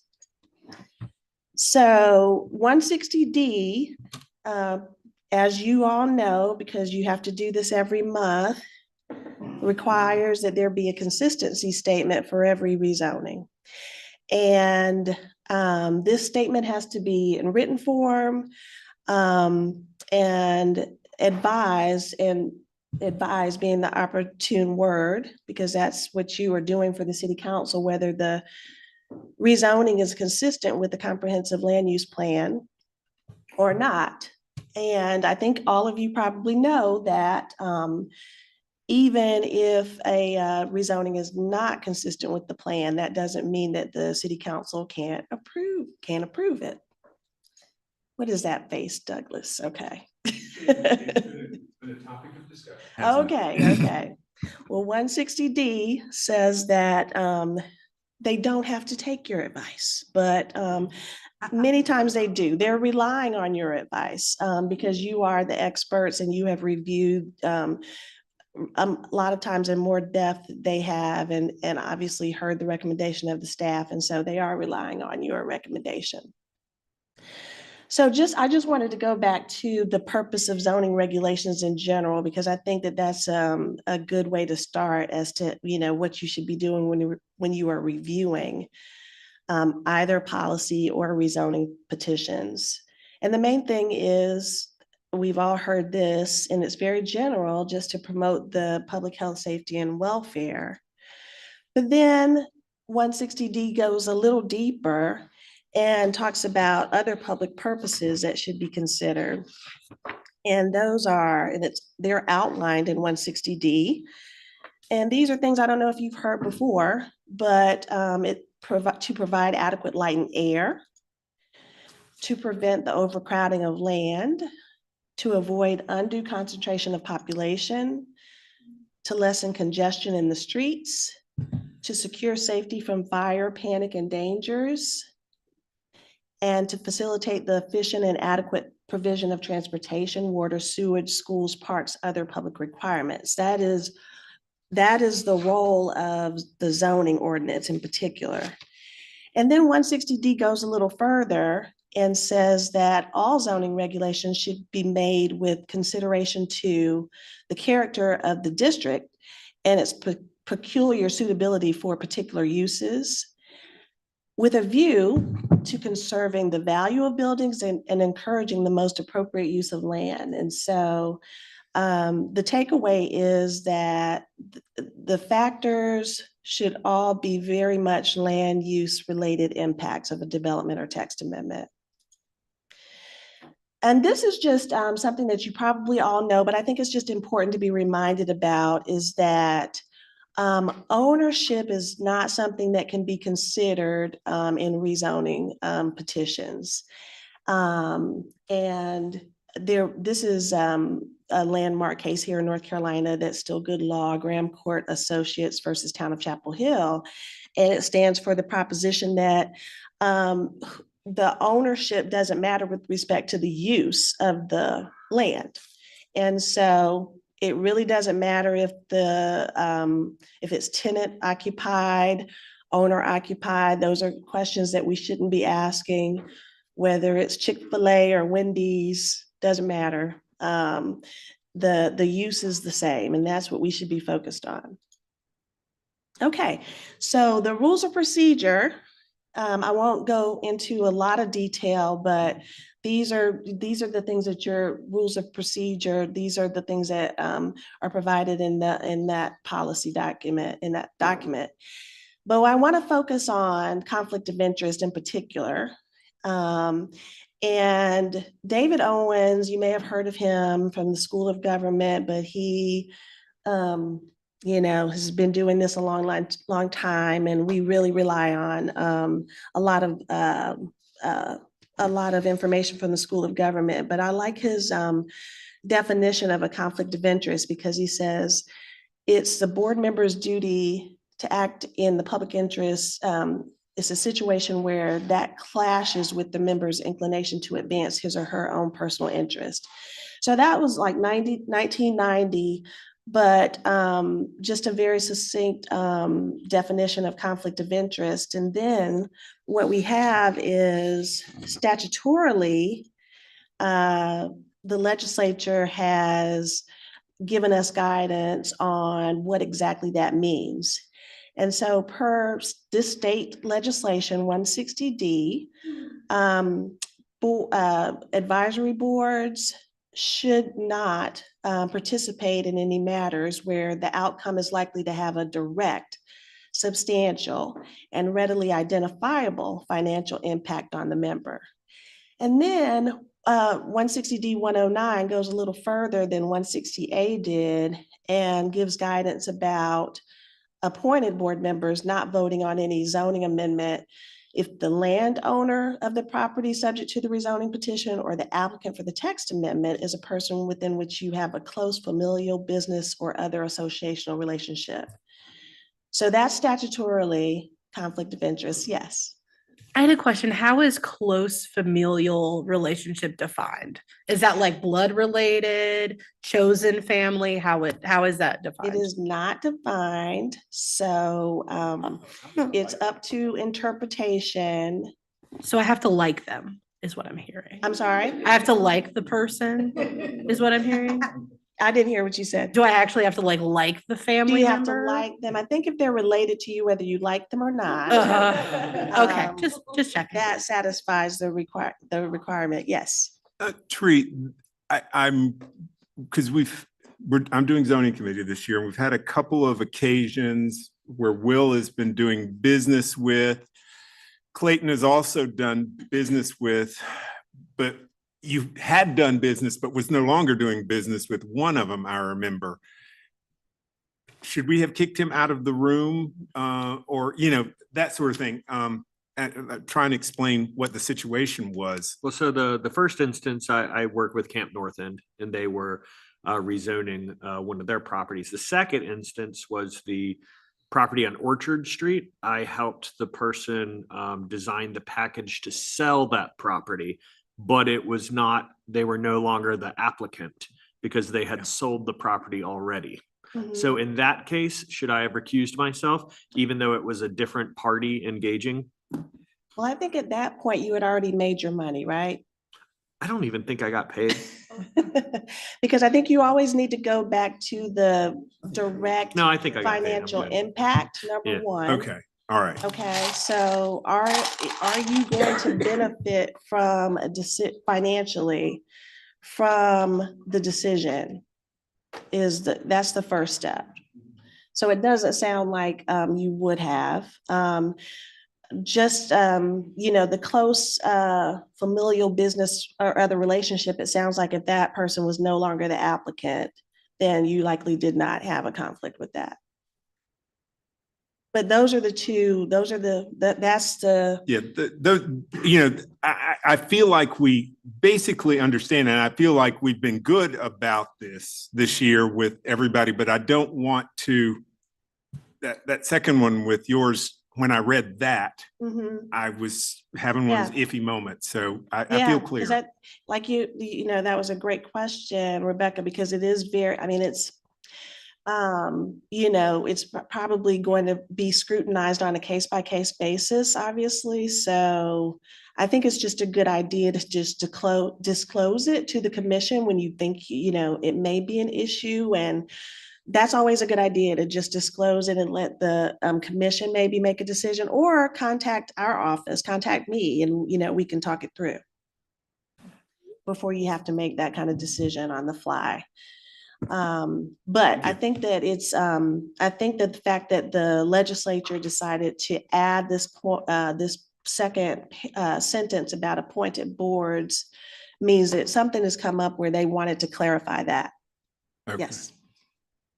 So 160D, as you all know, because you have to do this every month, requires that there be a consistency statement for every rezoning. And this statement has to be in written form and advise being the opportune word, because that's what you are doing for the City Council, whether the rezoning is consistent with the comprehensive land use plan or not. And I think all of you probably know that even if a rezoning is not consistent with the plan, that doesn't mean that the City Council can't approve it. What is that face, Douglas? Okay. Okay. Well, 160D says that they don't have to take your advice, but many times they do. They're relying on your advice because you are the experts and you have reviewed a lot of times in more depth they have and obviously heard the recommendation of the staff. And so they are relying on your recommendation. So I just wanted to go back to the purpose of zoning regulations in general, because I think that that's a good way to start as to, you know, what you should be doing when you are reviewing either policy or rezoning petitions. And the main thing is we've all heard this, and it's very general, just to promote the public health, safety, and welfare. But then 160D goes a little deeper and talks about other public purposes that should be considered. And those are, and they're outlined in 160D. And these are things I don't know if you've heard before, but to provide adequate light and air, to prevent the overcrowding of land, to avoid undue concentration of population, to lessen congestion in the streets, to secure safety from fire, panic, and dangers, and to facilitate the efficient and adequate provision of transportation, water, sewage, schools, parks, other public requirements. That is the role of the zoning ordinance in particular. And then 160D goes a little further and says that all zoning regulations should be made with consideration to the character of the district and its peculiar suitability for particular uses, with a view to conserving the value of buildings and encouraging the most appropriate use of land. And so the takeaway is that the factors should all be very much land use related impacts of a development or text amendment. And this is just something that you probably all know, but I think it's just important to be reminded about, is that ownership is not something that can be considered in rezoning petitions. And this is a landmark case here in North Carolina that's still good law, Graham Court Associates versus Town of Chapel Hill. And it stands for the proposition that the ownership doesn't matter with respect to the use of the land. And so it really doesn't matter if it's tenant occupied, owner occupied. Those are questions that we shouldn't be asking. Whether it's Chick-fil-A or Wendy's, doesn't matter. The use is the same, and that's what we should be focused on. Okay, so the rules of procedure, I won't go into a lot of detail, but these are the things that your rules of procedure, these are the things that are provided in that policy document, But I want to focus on conflict of interest in particular. And David Owens, you may have heard of him from the School of Government, but he has been doing this a long time, and we really rely on a lot of information from the School of Government. But I like his definition of a conflict of interest, because he says it's the board member's duty to act in the public interest. It's a situation where that clashes with the member's inclination to advance his or her own personal interest. So that was like 1990, but just a very succinct definition of conflict of interest. And then what we have is statutorily, the legislature has given us guidance on what exactly that means. And so per this state legislation, 160D, advisory boards should not participate in any matters where the outcome is likely to have a direct, substantial, and readily identifiable financial impact on the member. And then 160D 109 goes a little further than 160A did and gives guidance about appointed board members not voting on any zoning amendment if the landowner of the property subject to the rezoning petition or the applicant for the text amendment is a person within which you have a close familial, business, or other associational relationship. So that's statutorily conflict of interest, yes. I had a question. How is close familial relationship defined? Is that like blood related, chosen family? How is that defined? It is not defined. So it's up to interpretation. So I have to like them, is what I'm hearing. I'm sorry? I have to like the person, is what I'm hearing. I didn't hear what you said. Do I actually have to like the family Do you have member? to like them? I think if they're related to you, whether you like them or not. Okay, just checking. That satisfies the requirement, yes. Tree, because I'm doing zoning committee this year, and we've had a couple of occasions where Will has been doing business with. Clayton has also done business with, but you had done business, but was no longer doing business with one of them, I remember. Should we have kicked him out of the room, or, that sort of thing? And trying to explain what the situation was. Well, so the first instance, I worked with Camp North End, and they were rezoning one of their properties. The second instance was the property on Orchard Street. I helped the person design the package to sell that property, but they were no longer the applicant because they had sold the property already. So in that case, should I have recused myself, even though it was a different party engaging? Well, I think at that point you had already made your money, right? I don't even think I got paid. Because I think you always need to go back to the direct No, I think I got paid. I'm financial good. impact, number one. Okay, all right. Okay, so are you going to benefit from financially from the decision? That's the first step. So it doesn't sound like you would have. The close familial business or other relationship, it sounds like if that person was no longer the applicant, then you likely did not have a conflict with that. But those are the two, that's the. Yeah, I feel like we basically understand, and I feel like we've been good about this year with everybody, but I don't want to, that second one with yours, when I read that, I was having one of those iffy moments. So I feel clear. That, like that was a great question, Rebecca, because it is it's probably going to be scrutinized on a case-by-case basis, obviously. So I think it's just a good idea to just disclose it to the commission when you think, it may be an issue. And that's always a good idea, to just disclose it and let the commission maybe make a decision, or contact our office, contact me, and, we can talk it through before you have to make that kind of decision on the fly. But I think that I think that the fact that the legislature decided to add this second sentence about appointed boards means that something has come up where they wanted to clarify that. Okay. Yes.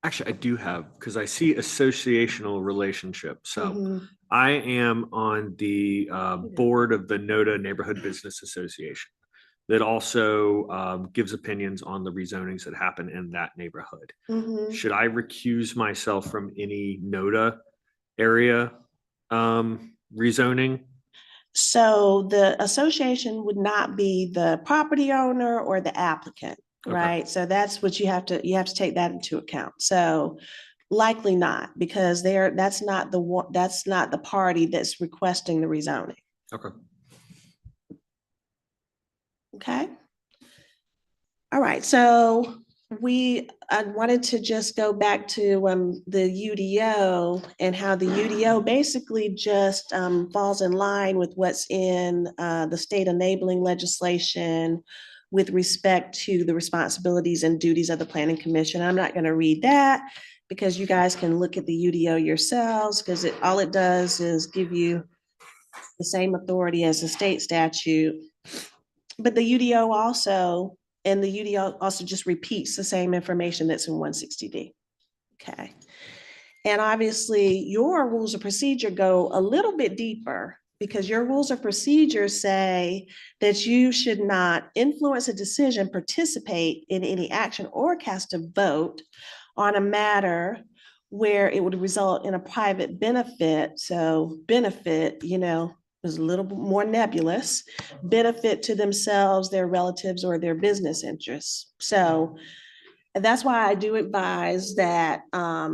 Actually, I do have, because I see associational relationship. So I am on the board of the NODA Neighborhood Business Association that also gives opinions on the rezonings that happen in that neighborhood. Should I recuse myself from any NODA area rezoning? So the association would not be the property owner or the applicant, right? So that's what you have to take that into account. So likely not, because that's not the party that's requesting the rezoning. Okay. Okay. All right. So I wanted to just go back to the UDO and how the UDO basically just falls in line with what's in the state enabling legislation with respect to the responsibilities and duties of the Planning Commission. I'm not going to read that because you guys can look at the UDO yourselves, because all it does is give you the same authority as the state statute. But the UDO also just repeats the same information that's in 160D. Okay. And obviously your rules of procedure go a little bit deeper, because your rules of procedure say that you should not influence a decision, participate in any action, or cast a vote on a matter where it would result in a private benefit. So benefit, is a little bit more nebulous, benefit to themselves, their relatives, or their business interests. So that's why I do advise that, as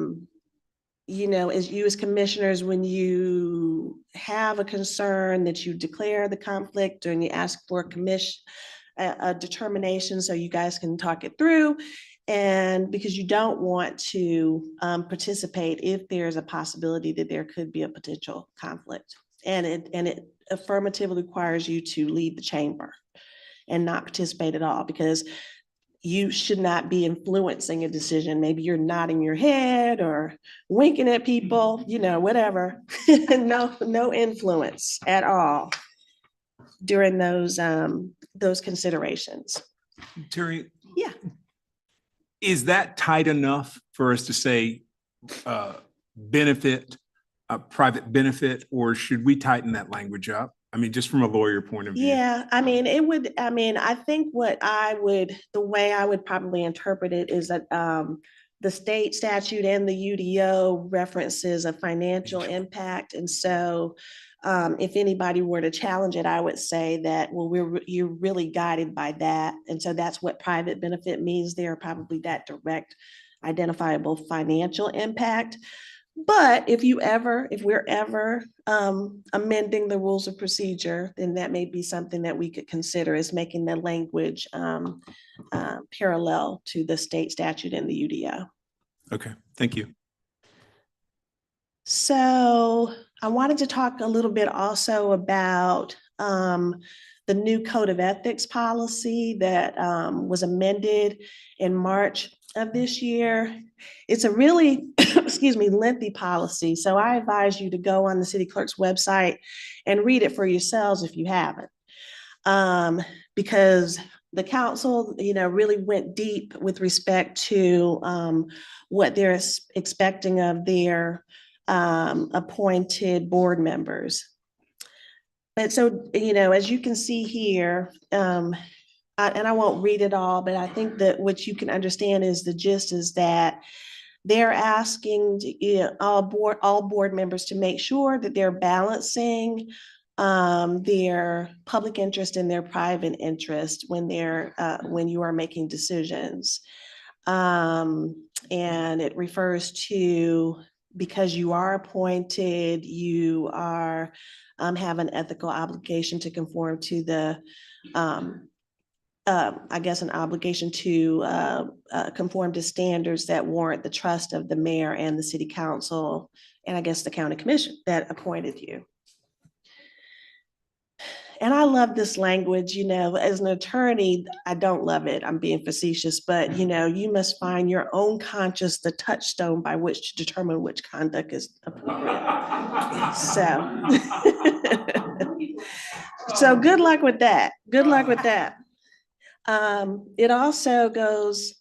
you as commissioners, when you have a concern, that you declare the conflict and you ask for a determination so you guys can talk it through. And because you don't want to participate if there's a possibility that there could be a potential conflict. And it affirmatively requires you to leave the chamber and not participate at all, because you should not be influencing a decision. Maybe you're nodding your head or winking at people, you know, whatever. No influence at all during those considerations. Terry? Yeah. Is that tight enough for us to say benefit, a private benefit, or should we tighten that language up? I mean, just from a lawyer point of view. Yeah, I mean, I think the way I would probably interpret it is that the state statute and the UDO references a financial impact. And so if anybody were to challenge it, I would say that, well, you're really guided by that. And so that's what private benefit means there, probably that direct identifiable financial impact. But if we're ever amending the rules of procedure, then that may be something that we could consider as making the language parallel to the state statute and the UDO. Okay, thank you. So I wanted to talk a little bit also about the new code of ethics policy that was amended in March of this year. It's a really, excuse me, lengthy policy. So I advise you to go on the city clerk's website and read it for yourselves if you haven't. Because the council, really went deep with respect to what they're expecting of their appointed board members. But so, as you can see here, and I won't read it all, but I think that what you can understand is the gist is that they're asking all board members to make sure that they're balancing their public interest and their private interest when you are making decisions. And it refers to, because you are appointed, you are have an ethical obligation to conform to the an obligation to conform to standards that warrant the trust of the mayor and the city council, and I guess the county commission that appointed you. And I love this language, as an attorney, I don't love it. I'm being facetious, but you must find your own conscience the touchstone by which to determine which conduct is appropriate. So good luck with that. Good luck with that. It also goes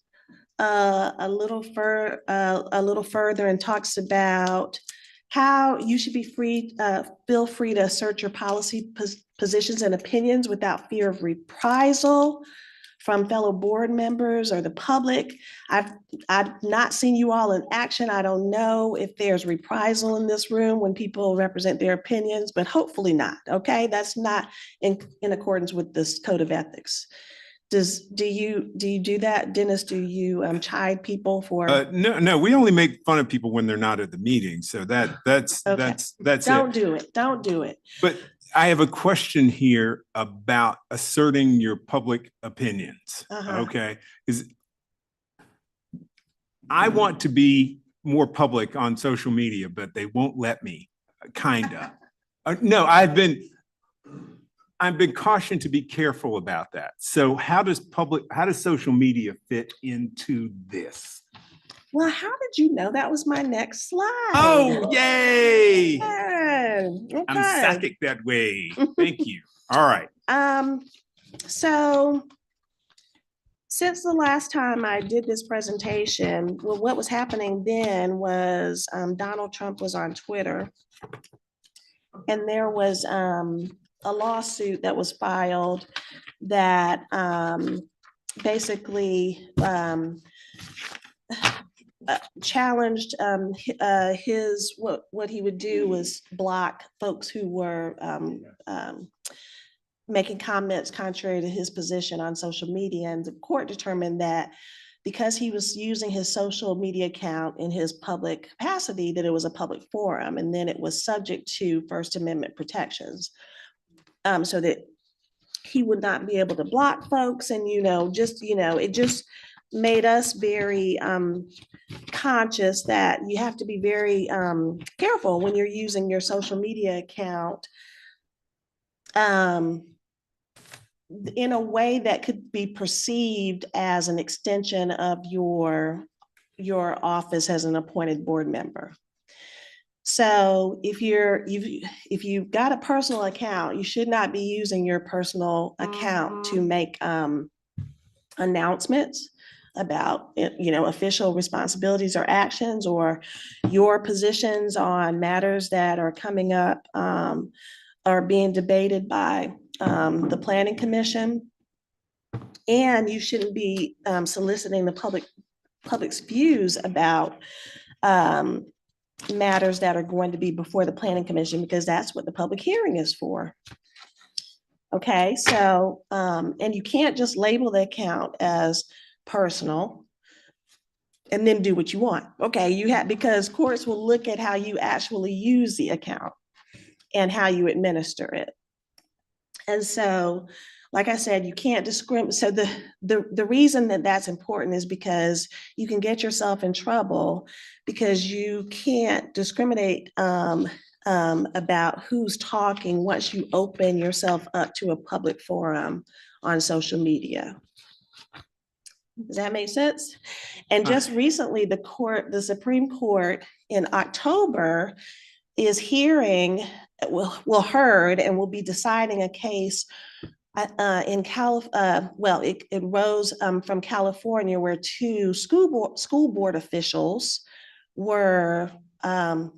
a little further and talks about how you should be feel free to assert your policy positions and opinions without fear of reprisal from fellow board members or the public. I've not seen you all in action. I don't know if there's reprisal in this room when people represent their opinions, but hopefully not. Okay, that's not in accordance with this code of ethics. Do you do that, Dennis? Do you chide people for? No, we only make fun of people when they're not at the meeting. So that's Okay. that's Don't it. Don't do it. But I have a question here about asserting your public opinions. Okay, because I want to be more public on social media, but they won't let me. Kinda. No, I've been cautioned to be careful about that. So how does social media fit into this? Well, how did you know that was my next slide? Oh, yay! Okay. I'm psychic that way. Thank you. All right. So since the last time I did this presentation, well, what was happening then was Donald Trump was on Twitter, and there was a lawsuit that was filed that basically challenged what he would do was block folks who were making comments contrary to his position on social media. And the court determined that because he was using his social media account in his public capacity, that it was a public forum, and then it was subject to First Amendment protections. So that he would not be able to block folks. And, it just made us very conscious that you have to be very careful when you're using your social media account in a way that could be perceived as an extension of your office as an appointed board member. So if you've got a personal account, you should not be using your personal account to make announcements about, official responsibilities or actions, or your positions on matters that are coming up, are being debated by the Planning Commission. And you shouldn't be soliciting the public's views about matters that are going to be before the Planning Commission, because that's what the public hearing is for. Okay, so, and you can't just label the account as personal and then do what you want. Okay, because courts will look at how you actually use the account and how you administer it. And so, like I said, you can't discriminate. So the reason that that's important is because you can get yourself in trouble because you can't discriminate about who's talking once you open yourself up to a public forum on social media. Does that make sense? And just recently, the Supreme Court in October is heard and will be deciding a case in it rose from California, where two school board officials were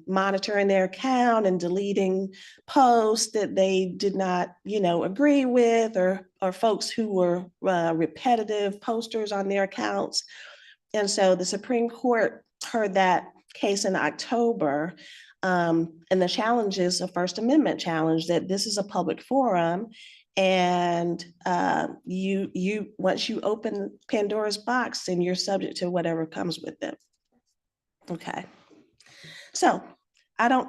monitoring their account and deleting posts that they did not, agree with, or folks who were repetitive posters on their accounts. And so the Supreme Court heard that case in October. And the challenge is a First Amendment challenge, that this is a public forum. And once you open Pandora's box, then you're subject to whatever comes with it. Okay. So I don't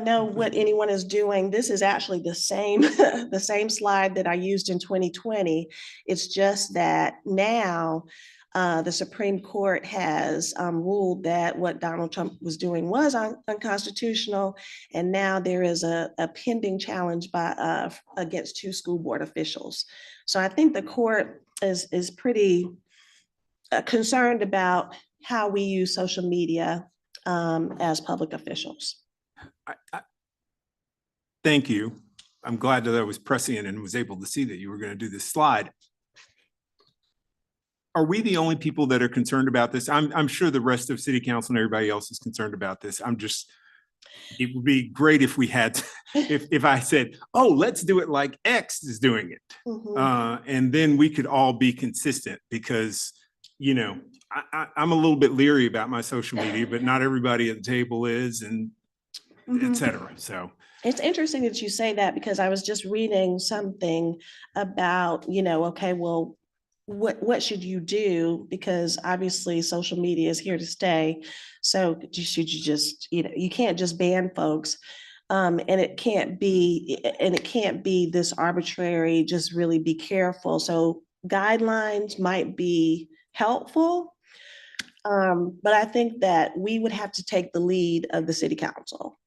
know what anyone is doing. This is actually the same, the same slide that I used in 2020. It's just that now the Supreme Court has ruled that what Donald Trump was doing was unconstitutional. And now there is a pending challenge against two school board officials. So I think the court is pretty concerned about how we use social media as public officials. Thank you. I'm glad that I was prescient and was able to see that you were going to do this slide. Are we the only people that are concerned about this? I'm sure the rest of city council and everybody else is concerned about this. It would be great if we had, if I said, oh, let's do it like X is doing it. Mm-hmm. And then we could all be consistent, because, I'm a little bit leery about my social media, but not everybody at the table is, and et cetera. So it's interesting that you say that, because I was just reading something about, okay, well, what should you do? Because obviously social media is here to stay. So should you just, you can't just ban folks. And it can't be this arbitrary, just really be careful. So guidelines might be helpful. But I think that we would have to take the lead of the city council.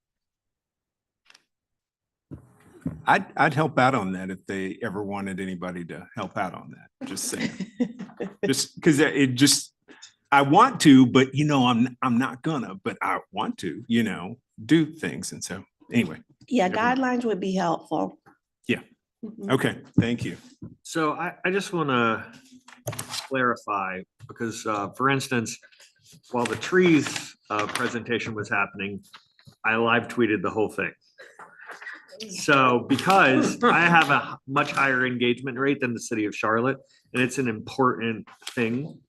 I'd help out on that if they ever wanted anybody to help out on that. Just saying. Just because I want to, but I'm not gonna, but I want to, do things. And so anyway. Yeah, guidelines would be helpful. Yeah. Okay, thank you. So I just want to clarify, because for instance, while the trees presentation was happening, I live tweeted the whole thing. So because I have a much higher engagement rate than the city of Charlotte, and it's an important thing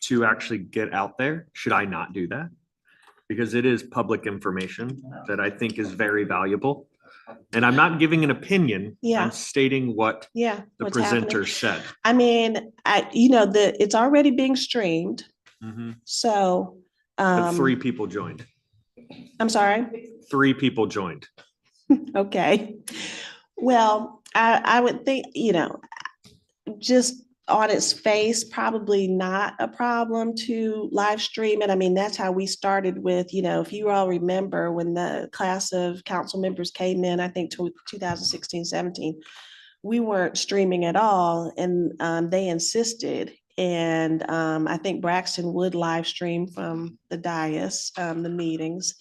to actually get out there, should I not do that? Because it is public information that I think is very valuable. And I'm not giving an opinion. Yeah. I'm stating what the what's presenter happening. said. I mean, it's already being streamed. So But 3 people joined. I'm sorry. 3 people joined. Okay. Well, I would think, just on its face, probably not a problem to live stream it. I mean, that's how we started with, if you all remember when the class of council members came in, I think 2016, 17, we weren't streaming at all, and they insisted. And I think Braxton would live stream from the dais, the meetings.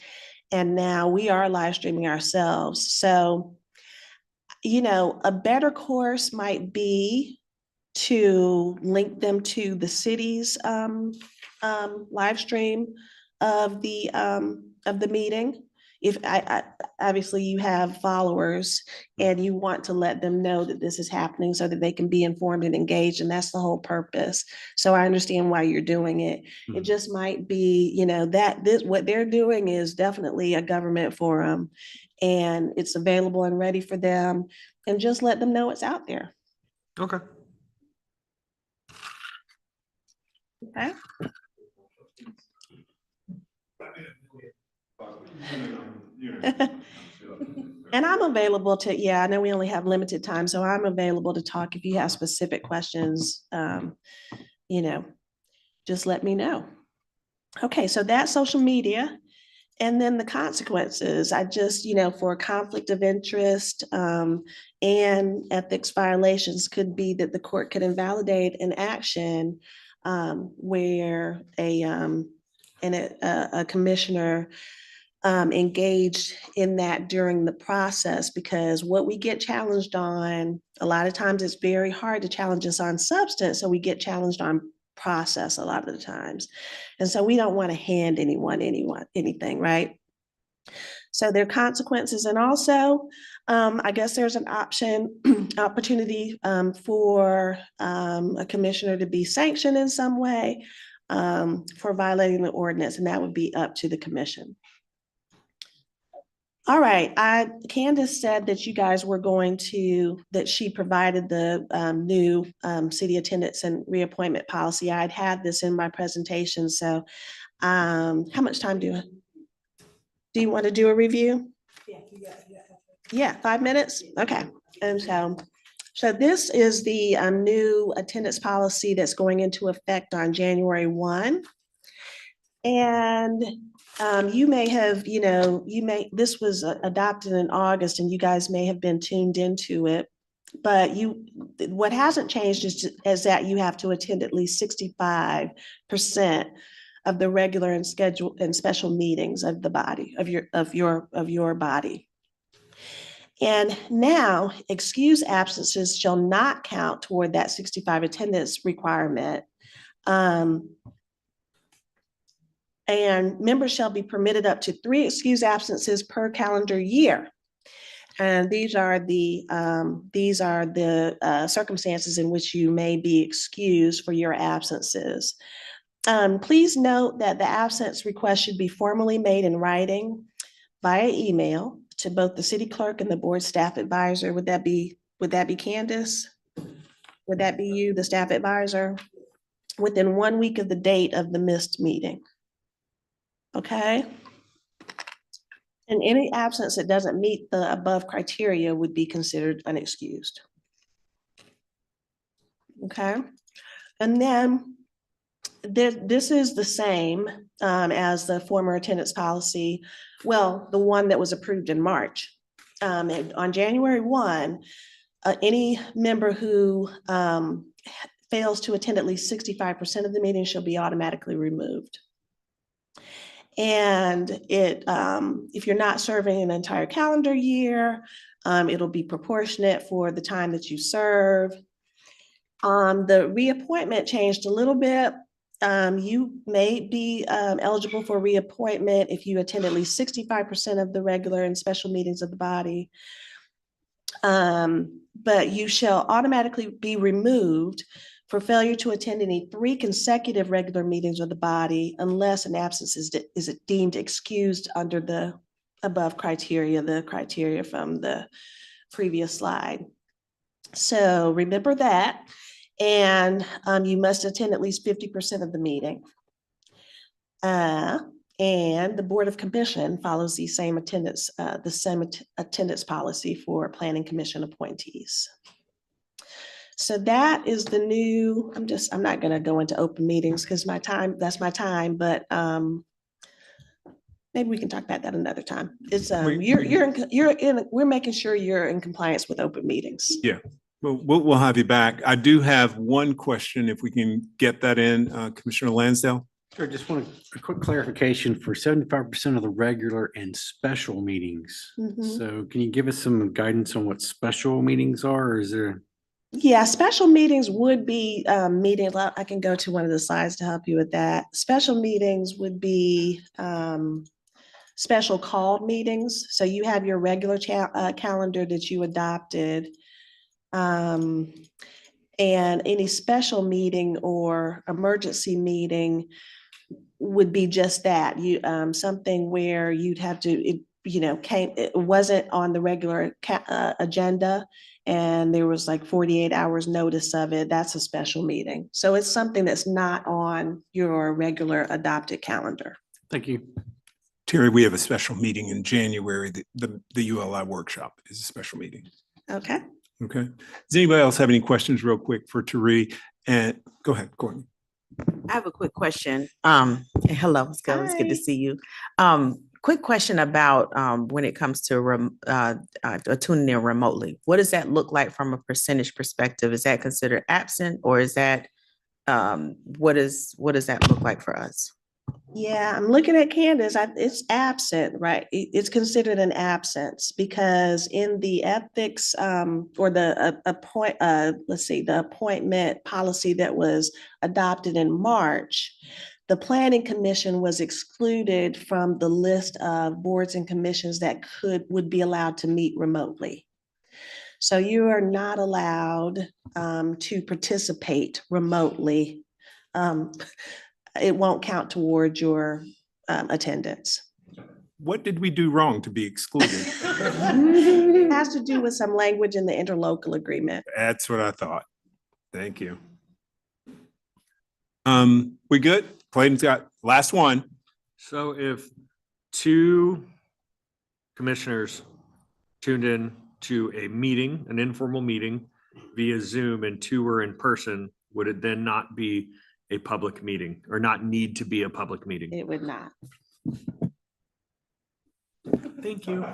And now we are live streaming ourselves. So, you know, a better course might be to link them to the city's live stream of the meeting. If obviously you have followers and you want to let them know that this is happening so that they can be informed and engaged, and that's the whole purpose. So I understand why you're doing it. It just might be, you know, that what they're doing is definitely a government forum, and it's available and ready for them, and just let them know it's out there. Okay. Okay. And I'm available to, yeah, I know we only have limited time, so I'm available to talk if you have specific questions. You know, just let me know. Okay, so that's social media. And then the consequences, I just, you know, for conflict of interest and ethics violations could be that the court could invalidate an action where a commissioner engaged in that during the process, because what we get challenged on, a lot of times it's very hard to challenge us on substance. So we get challenged on process a lot of the times. And so we don't want to hand anything, right? So there are consequences. And also, I guess there's an opportunity for a commissioner to be sanctioned in some way for violating the ordinance, and that would be up to the commission. All right, Candace said that you guys were going to, that she provided the new city attendance and reappointment policy. I'd had this in my presentation, so how much time do you want to do a review? Yeah, 5 minutes? Okay, and so this is the new attendance policy that's going into effect on January 1. And you may have, you know, this was adopted in August and you guys may have been tuned into it, but what hasn't changed is that you have to attend at least 65% of the regular and scheduled and special meetings of the body, of your body. And now excused absences shall not count toward that 65 attendance requirement. And members shall be permitted up to 3 excused absences per calendar year. And these are the circumstances in which you may be excused for your absences. Please note that the absence request should be formally made in writing via email to both the city clerk and the board staff advisor. Would that be Candace? Would that be you, the staff advisor? Within 1 week of the date of the missed meeting. Okay. And any absence that doesn't meet the above criteria would be considered unexcused. Okay. And then this is the same as the former attendance policy. Well, the one that was approved in March. On January 1, any member who fails to attend at least 65% of the meeting shall be automatically removed. And if you're not serving an entire calendar year, it'll be proportionate for the time that you serve. The reappointment changed a little bit. You may be eligible for reappointment if you attend at least 65% of the regular and special meetings of the body. But you shall automatically be removed for failure to attend any 3 consecutive regular meetings of the body unless an absence is deemed excused under the above criteria, the criteria from the previous slide. So remember that. And you must attend at least 50% of the meeting. And the Board of Commission follows the same attendance policy for Planning Commission appointees. So that is the new, I'm not gonna go into open meetings because that's my time, but maybe we can talk about that another time. It's we're making sure you're in compliance with open meetings. Yeah. We'll have you back. I do have one question, if we can get that in, Commissioner Lansdale. Sure, just want a quick clarification for 75% of the regular and special meetings. Mhm. So can you give us some guidance on what special meetings are, or is there? Yeah, special meetings would be meetings. I can go to one of the slides to help you with that. Special meetings would be special called meetings. So you have your regular calendar that you adopted. And any special meeting or emergency meeting would be just that. You something where you'd have to, it wasn't on the regular agenda, and there was like 48 hours notice of it. That's a special meeting. So it's something that's not on your regular adopted calendar. Thank you. Terry, we have a special meeting in January. The ULI workshop is a special meeting. Okay. Okay. Does anybody else have any questions real quick for Terry? And go ahead, Courtney. I have a quick question. And hello, it's good. It's good to Hi. see you. Quick question about when it comes to tuning in remotely. What does that look like from a percentage perspective? Is that considered absent, or is that what does that look like for us? Yeah, I'm looking at Candace. It's absent, right? It's considered an absence because in the ethics or the appointment policy that was adopted in March, the Planning Commission was excluded from the list of boards and commissions that would be allowed to meet remotely. So you are not allowed to participate remotely. It won't count towards your attendance. What did we do wrong to be excluded? It has to do with some language in the interlocal agreement. That's what I thought. Thank you. We good? Clayton's got last one. So if two commissioners tuned in to a meeting, an informal meeting via Zoom, and two were in person, would it then not be a public meeting or not need to be a public meeting? It would not. Thank you.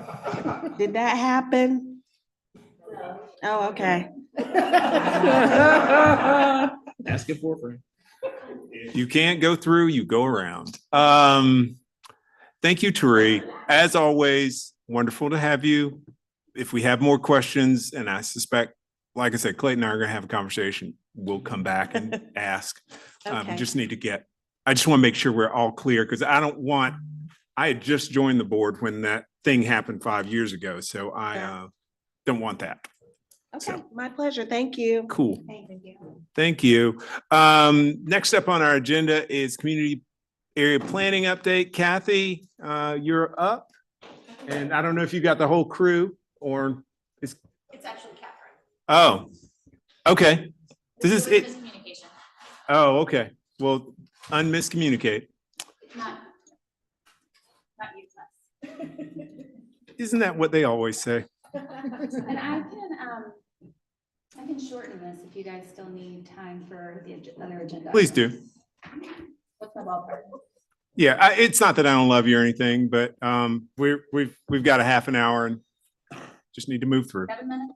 Did that happen? Oh, okay. Ask it for a friend. You can't go through, you go around. Thank you, Terry. As always, wonderful to have you. If we have more questions, and I suspect, like I said, Clayton and I are gonna have a conversation, we'll come back and ask. We Okay. just need to I just want to make sure we're all clear, because I had just joined the board when that thing happened 5 years ago, so I don't want that. Okay, my pleasure. Thank you. Cool. Thank you. Thank you. Next up on our agenda is community area planning update. Kathy, you're up. And I don't know if you got the whole crew or It's actually Catherine. oh, okay. This is it. Miscommunication. Oh, okay. Well, unmiscommunicate. Not useless. Isn't that what they always say? And I can shorten this if you guys still need time for the other agenda. Please do. What's my ballpark? Yeah, it's not that I don't love you or anything, but we've got a half an hour and just need to move through. 7 minutes?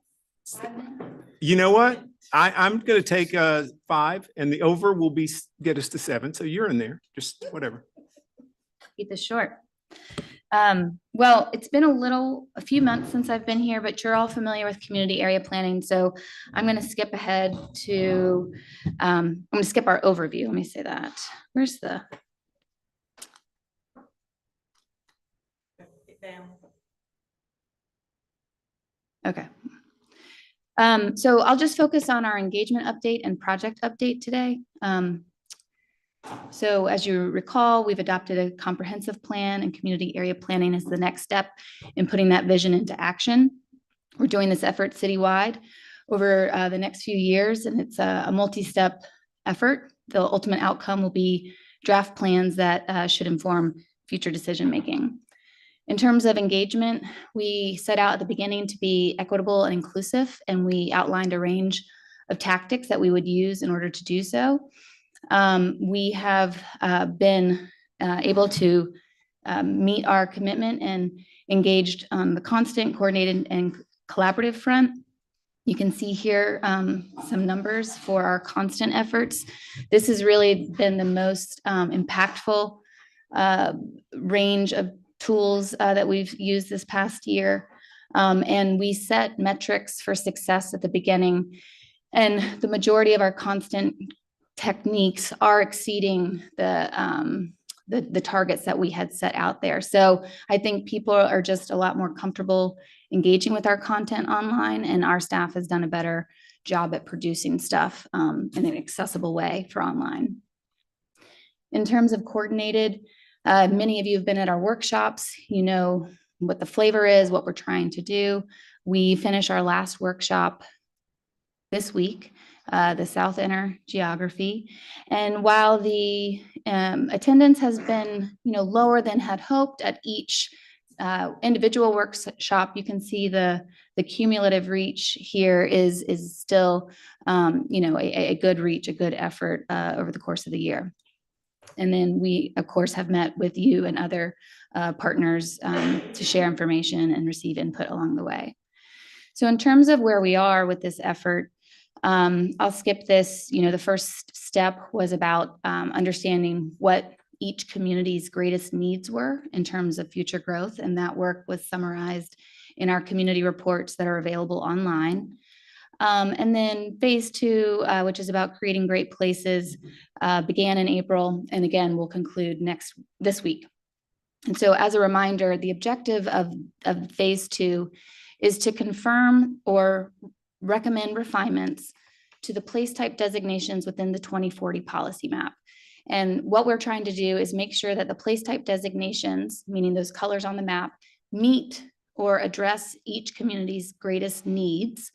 5 minutes? You know what? I'm gonna take 5 and the over will get us to 7. So you're in there, just whatever. Keep this short. Well, it's been a few months since I've been here, but you're all familiar with community area planning. So I'm going to skip ahead to, I'm going to skip our overview. Let me say that. Where's the? Okay. So I'll just focus on our engagement update and project update today. So as you recall, we've adopted a comprehensive plan, and community area planning is the next step in putting that vision into action. We're doing this effort citywide over the next few years, and it's a multi-step effort. The ultimate outcome will be draft plans that should inform future decision-making. In terms of engagement, we set out at the beginning to be equitable and inclusive, and we outlined a range of tactics that we would use in order to do so. We have been able to meet our commitment and engaged on the constant, coordinated, and collaborative front. You can see here some numbers for our constant efforts. This has really been the most impactful range of tools that we've used this past year. And we set metrics for success at the beginning. And the majority of our constant techniques are exceeding the targets that we had set out there. So I think people are just a lot more comfortable engaging with our content online, and our staff has done a better job at producing stuff in an accessible way for online. In terms of coordinated, many of you have been at our workshops. You know what the flavor is, what we're trying to do. We finish our last workshop this week, the South Inner Geography. And while the attendance has been, lower than had hoped at each individual workshop, you can see the cumulative reach here is still, a good reach, a good effort over the course of the year. And then we, of course, have met with you and other partners to share information and receive input along the way. So in terms of where we are with this effort, I'll skip this. The first step was about understanding what each community's greatest needs were in terms of future growth. And that work was summarized in our community reports that are available online. And then phase 2, which is about creating great places, began in April, and again, will conclude this week. And so as a reminder, the objective of phase 2 is to confirm or recommend refinements to the place type designations within the 2040 policy map. And what we're trying to do is make sure that the place type designations, meaning those colors on the map, meet or address each community's greatest needs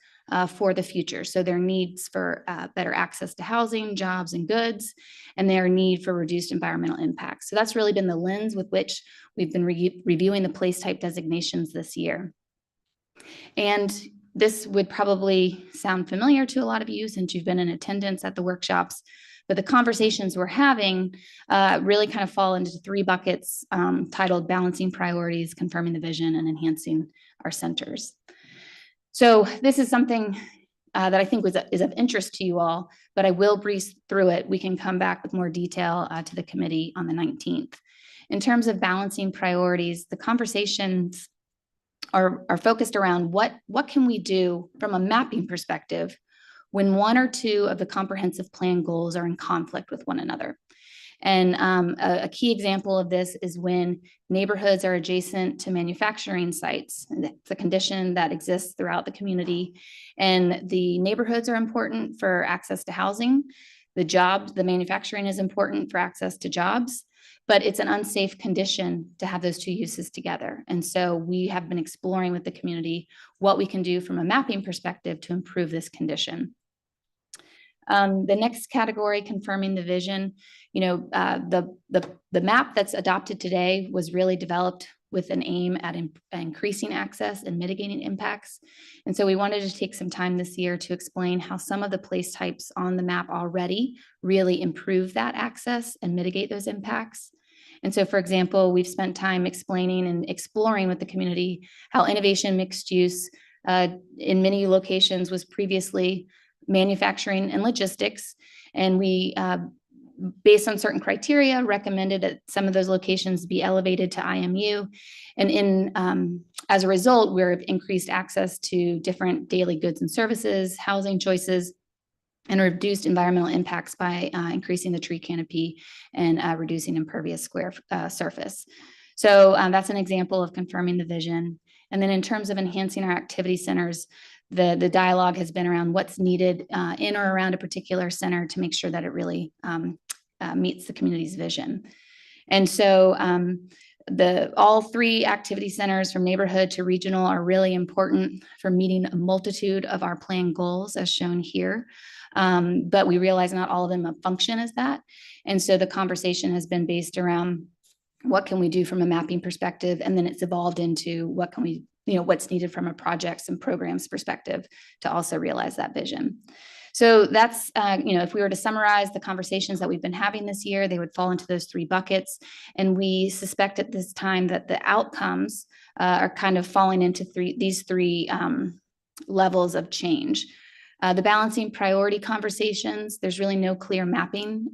for the future. So their needs for better access to housing, jobs, and goods, and their need for reduced environmental impacts. So that's really been the lens with which we've been reviewing the place type designations this year. And this would probably sound familiar to a lot of you since you've been in attendance at the workshops, but the conversations we're having really kind of fall into 3 buckets titled Balancing Priorities, Confirming the Vision, and Enhancing Our Centers. So this is something that I think is of interest to you all, but I will breeze through it. We can come back with more detail to the committee on the 19th. In terms of balancing priorities, the conversations are focused around what can we do from a mapping perspective when 1 or 2 of the comprehensive plan goals are in conflict with one another. And a key example of this is when neighborhoods are adjacent to manufacturing sites. And it's a condition that exists throughout the community. And the neighborhoods are important for access to housing. The manufacturing is important for access to jobs, but it's an unsafe condition to have those 2 uses together. And so we have been exploring with the community what we can do from a mapping perspective to improve this condition. The next category, confirming the vision, the map that's adopted today was really developed with an aim at increasing access and mitigating impacts. And so we wanted to take some time this year to explain how some of the place types on the map already really improve that access and mitigate those impacts. And so, for example, we've spent time explaining and exploring with the community how innovation mixed use in many locations was previously manufacturing and logistics. And we, based on certain criteria, recommended that some of those locations be elevated to IMU. And as a result, we've increased access to different daily goods and services, housing choices, and reduced environmental impacts by increasing the tree canopy and reducing impervious square surface. So that's an example of confirming the vision. And then in terms of enhancing our activity centers, the dialogue has been around what's needed in or around a particular center to make sure that it really meets the community's vision. And so all 3 activity centers from neighborhood to regional are really important for meeting a multitude of our plan goals as shown here. But we realize not all of them function as that. And so the conversation has been based around what can we do from a mapping perspective? And then it's evolved into what can we, what's needed from a projects and programs perspective to also realize that vision. So that's, if we were to summarize the conversations that we've been having this year, they would fall into those 3 buckets. And we suspect at this time that the outcomes are kind of falling into these three levels of change. The balancing priority conversations, there's really no clear mapping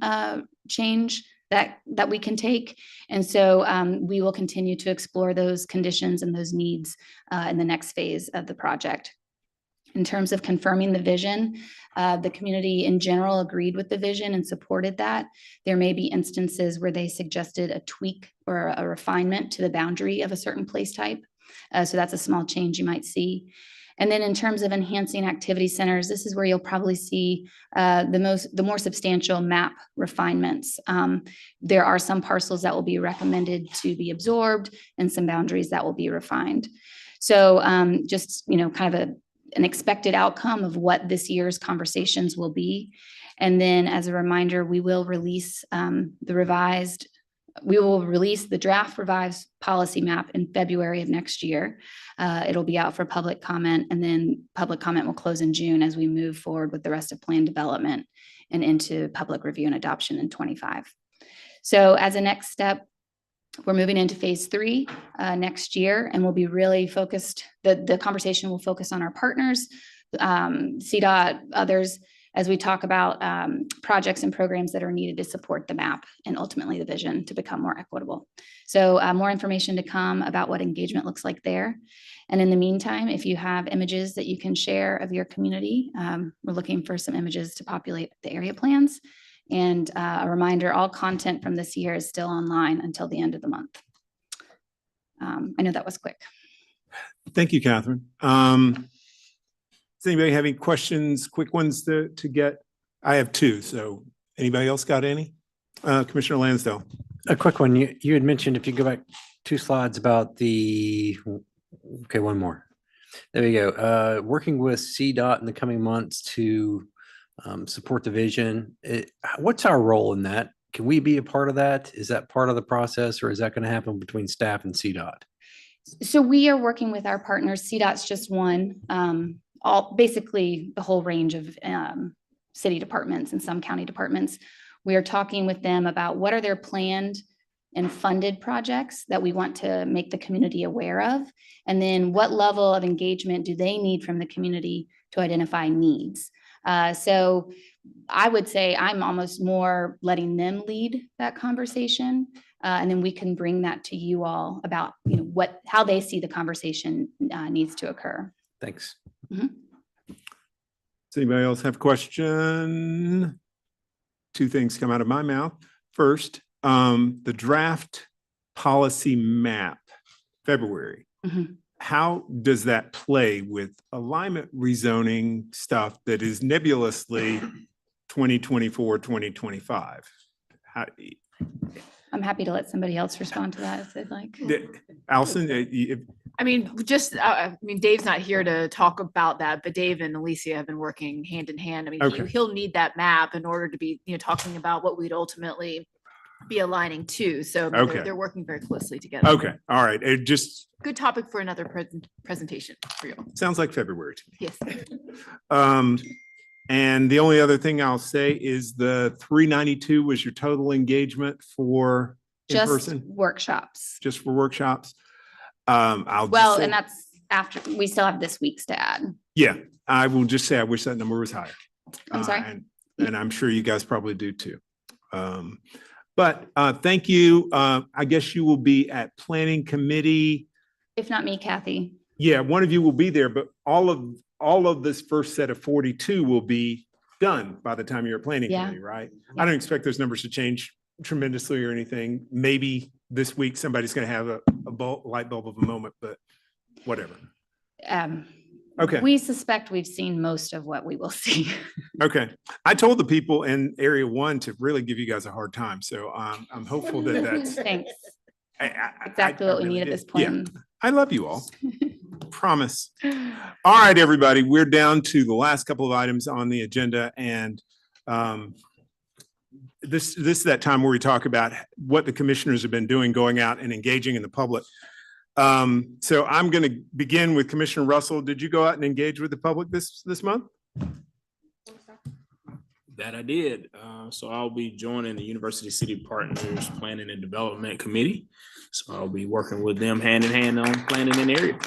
change that we can take. And so we will continue to explore those conditions and those needs in the next phase of the project. In terms of confirming the vision, the community in general agreed with the vision and supported that. There may be instances where they suggested a tweak or a refinement to the boundary of a certain place type. So that's a small change you might see. And then in terms of enhancing activity centers, this is where you'll probably see the more substantial map refinements. There are some parcels that will be recommended to be absorbed and some boundaries that will be refined. So just, kind of an expected outcome of what this year's conversations will be. And then as a reminder, we will release the draft revised policy map in February of next year. It'll be out for public comment, and then public comment will close in June as we move forward with the rest of plan development and into public review and adoption in 25. So as a next step, we're moving into phase 3 next year, and we'll be really focused. The conversation will focus on our partners, CDOT, others, as we talk about projects and programs that are needed to support the map and ultimately the vision to become more equitable. So more information to come about what engagement looks like there. And in the meantime, if you have images that you can share of your community, we're looking for some images to populate the area plans. And a reminder, all content from this year is still online until the end of the month. I know that was quick. Thank you, Catherine. Does anybody have any questions, quick ones to get? I have 2, so anybody else got any? Commissioner Lansdale. A quick one. You had mentioned, if you go back 2 slides, about one more. There we go. Working with CDOT in the coming months to support the vision. What's our role in that? Can we be a part of that? Is that part of the process, or is that going to happen between staff and CDOT? So we are working with our partners. CDOT's just one. Basically the whole range of city departments and some county departments. We are talking with them about what are their planned and funded projects that we want to make the community aware of, and then what level of engagement do they need from the community to identify needs. So I would say I'm almost more letting them lead that conversation, and then we can bring that to you all about how they see the conversation needs to occur. Thanks. Mm-hmm. Does anybody else have a question? 2 things come out of my mouth. First, the draft policy map, February. Mm-hmm. How does that play with alignment rezoning stuff that is nebulously 2024, 2025? I'm happy to let somebody else respond to that if they'd like. Allison, Dave's not here to talk about that, but Dave and Alicia have been working hand in hand. Okay. He'll need that map in order to be, talking about what we'd ultimately be aligning to. So Okay. they're working very closely together. Okay, all right. It just Good topic for another presentation for you. sounds like February to me. Yes. And the only other thing I'll say is the 392 was your total engagement for in Just person, workshops. just for workshops. I'll Well, just say, and that's after, we still have this week's to add. yeah, I will just say I wish that number was higher. I'm sorry? And I'm sure you guys probably do too. But thank you. I guess you will be at planning committee. If not me, Kathy. Yeah, one of you will be there, but all of this first set of 42 will be done by the time you're at planning Yeah. committee, right? I don't expect those numbers to change tremendously or anything. Maybe this week somebody's going to have a light bulb of a moment, but whatever. Okay. We suspect we've seen most of what we will see. Okay. I told the people in area 1 to really give you guys a hard time. So I'm hopeful that that's Thanks. exactly what we need at this point. Yeah. I love you all. Promise. All right, everybody. We're down to the last couple of items on the agenda, and this is that time where we talk about what the commissioners have been doing, going out and engaging in the public. So I'm going to begin with Commissioner Russell. Did you go out and engage with the public this month? That I did. So I'll be joining the University City Partners Planning and Development Committee. So I'll be working with them hand in hand on planning an area.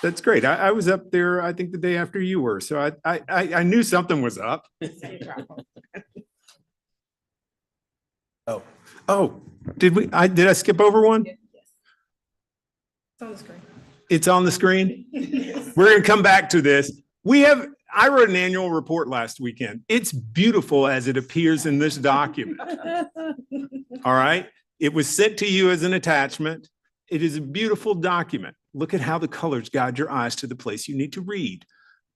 That's great. I was up there, I think the day after you were, so I knew something was up. Oh, did I skip over one? It's on the screen. It's on the screen? We're gonna come back to this. I wrote an annual report last weekend. It's beautiful as it appears in this document. All right? It was sent to you as an attachment. It is a beautiful document. Look at how the colors guide your eyes to the place you need to read.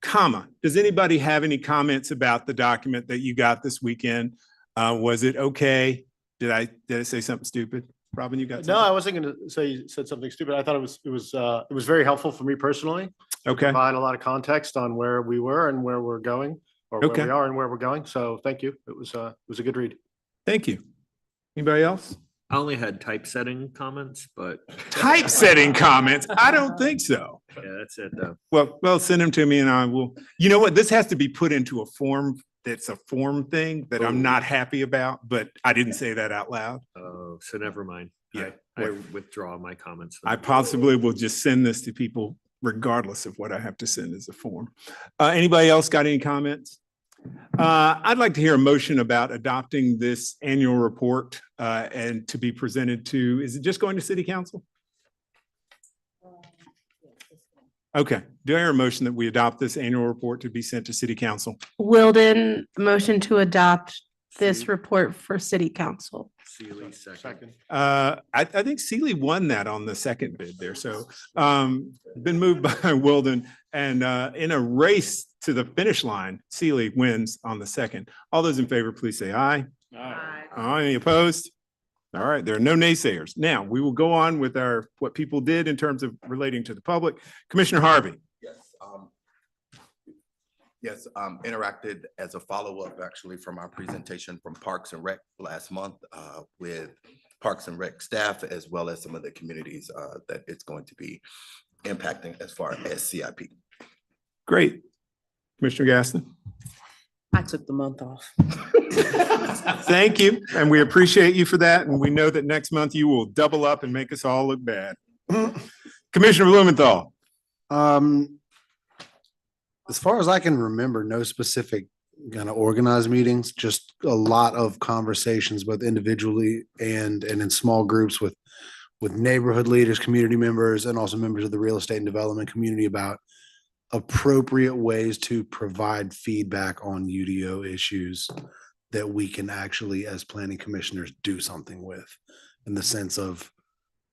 Comma. Does anybody have any comments about the document that you got this weekend? Was it okay? Did I say something stupid? Robin, you got something? No, I wasn't going to say you said something stupid. I thought it was very helpful for me personally. Okay. Provide a lot of context on where we were and where we're going, or Okay. where we are and where we're going. So thank you. It was a good read. Thank you. Anybody else? I only had typesetting comments, but Typesetting comments? I don't think so. yeah, that's it though. Well, send them to me and I will, you know what? This has to be put into a form. That's a form thing that I'm not happy about, but I didn't say that out loud. Oh, so never mind. Yeah. I withdraw my comments. I possibly will just send this to people regardless of what I have to send as a form. Anybody else got any comments? I'd like to hear a motion about adopting this annual report and to be presented to, is it just going to city council? Okay, do I hear a motion that we adopt this annual report to be sent to city council? Wilden, motion to adopt this report for city council. Sealy second. I think Sealy won that on the second bid there. So been moved by Wilden and in a race to the finish line, Sealy wins on the second. All those in favor, please say aye. Aye. Any opposed? All right, there are no naysayers. Now we will go on with what people did in terms of relating to the public. Commissioner Harvey. Yes, interacted as a follow-up actually from our presentation from Parks and Rec last month with Parks and Rec staff, as well as some of the communities that it's going to be impacting as far as CIP. Great. Commissioner Gaston. I took the month off. Thank you. And we appreciate you for that. And we know that next month you will double up and make us all look bad. Commissioner Blumenthal. As far as I can remember, no specific kind of organized meetings, just a lot of conversations, both individually and in small groups with neighborhood leaders, community members, and also members of the real estate and development community about appropriate ways to provide feedback on UDO issues that we can actually, as planning commissioners, do something with, in the sense of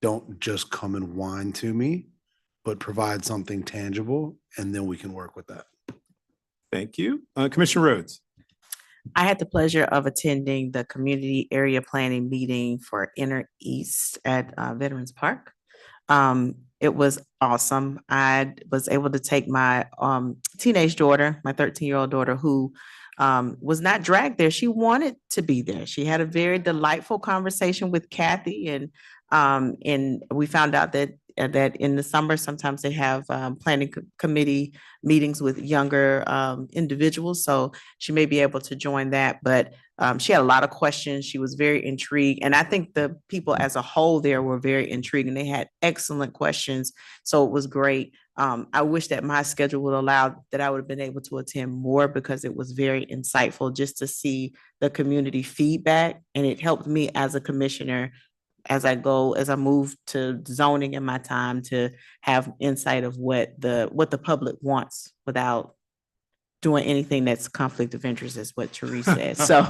don't just come and whine to me, but provide something tangible, and then we can work with that. Thank you. Commissioner Rhodes. I had the pleasure of attending the community area planning meeting for Inner East at Veterans Park. It was awesome. I was able to take my teenage daughter, my 13-year-old daughter, who was not dragged there. She wanted to be there. She had a very delightful conversation with Kathy, and we found out that in the summer, sometimes they have planning committee meetings with younger individuals. So she may be able to join that, but she had a lot of questions. She was very intrigued. And I think the people as a whole there were very intrigued and they had excellent questions. So it was great. I wish that my schedule would allow that I would have been able to attend more, because it was very insightful just to see the community feedback. And it helped me as a commissioner as I move to zoning in my time, to have insight of what the public wants without doing anything that's conflict of interest, is what Therese said. So,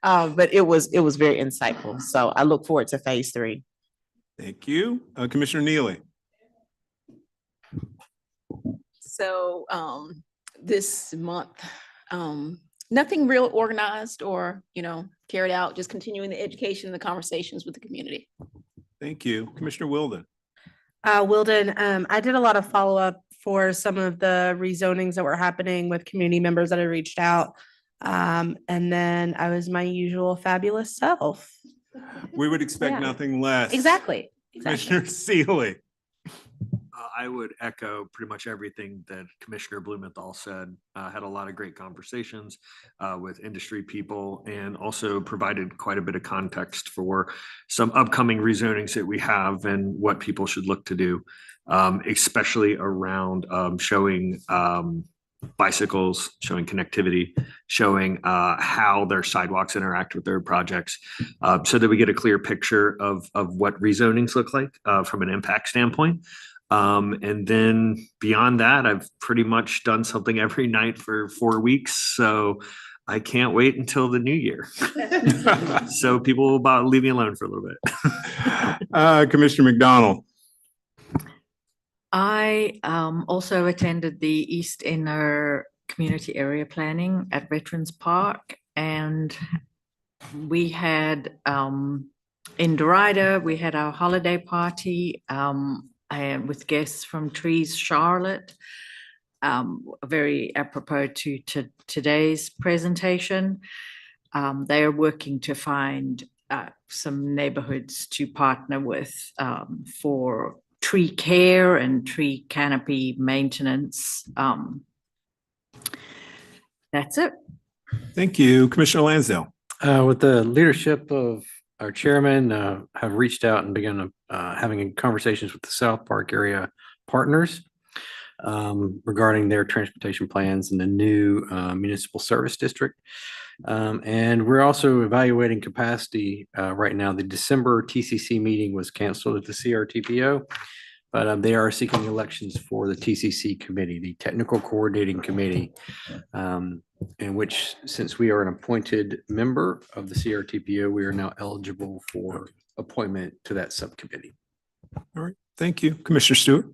but it was very insightful. So I look forward to phase 3. Thank you. Commissioner Neely. So this month, nothing real organized or, carried out, just continuing the education and the conversations with the community. Thank you. Commissioner Wilden. Wilden, I did a lot of follow-up for some of the rezonings that were happening with community members that I reached out. And then I was my usual fabulous self. We would expect Yeah. nothing less. Exactly. Commissioner Sealy. I would echo pretty much everything that Commissioner Blumenthal said. Had a lot of great conversations with industry people and also provided quite a bit of context for some upcoming rezonings that we have and what people should look to do, especially around showing bicycles, showing connectivity, showing how their sidewalks interact with their projects, so that we get a clear picture of what rezonings look like from an impact standpoint. And then beyond that, I've pretty much done something every night for 4 weeks. So I can't wait until the new year. So people will about leave me alone for a little bit. Commissioner McDonald. I also attended the East Inner Community Area Planning at Veterans Park, and we had in Derrida, we had our holiday party and with guests from Trees Charlotte, very apropos to today's presentation. They are working to find some neighborhoods to partner with for tree care and tree canopy maintenance. That's it. Thank you. Commissioner Lansdale. With the leadership of our chairman, have reached out and begun having conversations with the South Park area partners regarding their transportation plans in the new municipal service district. And we're also evaluating capacity right now. The December TCC meeting was canceled at the CRTPO, but they are seeking elections for the TCC committee, the Technical Coordinating Committee, in which, since we are an appointed member of the CRTPO, we are now eligible for appointment to that subcommittee. All right. Thank you. Commissioner Stewart.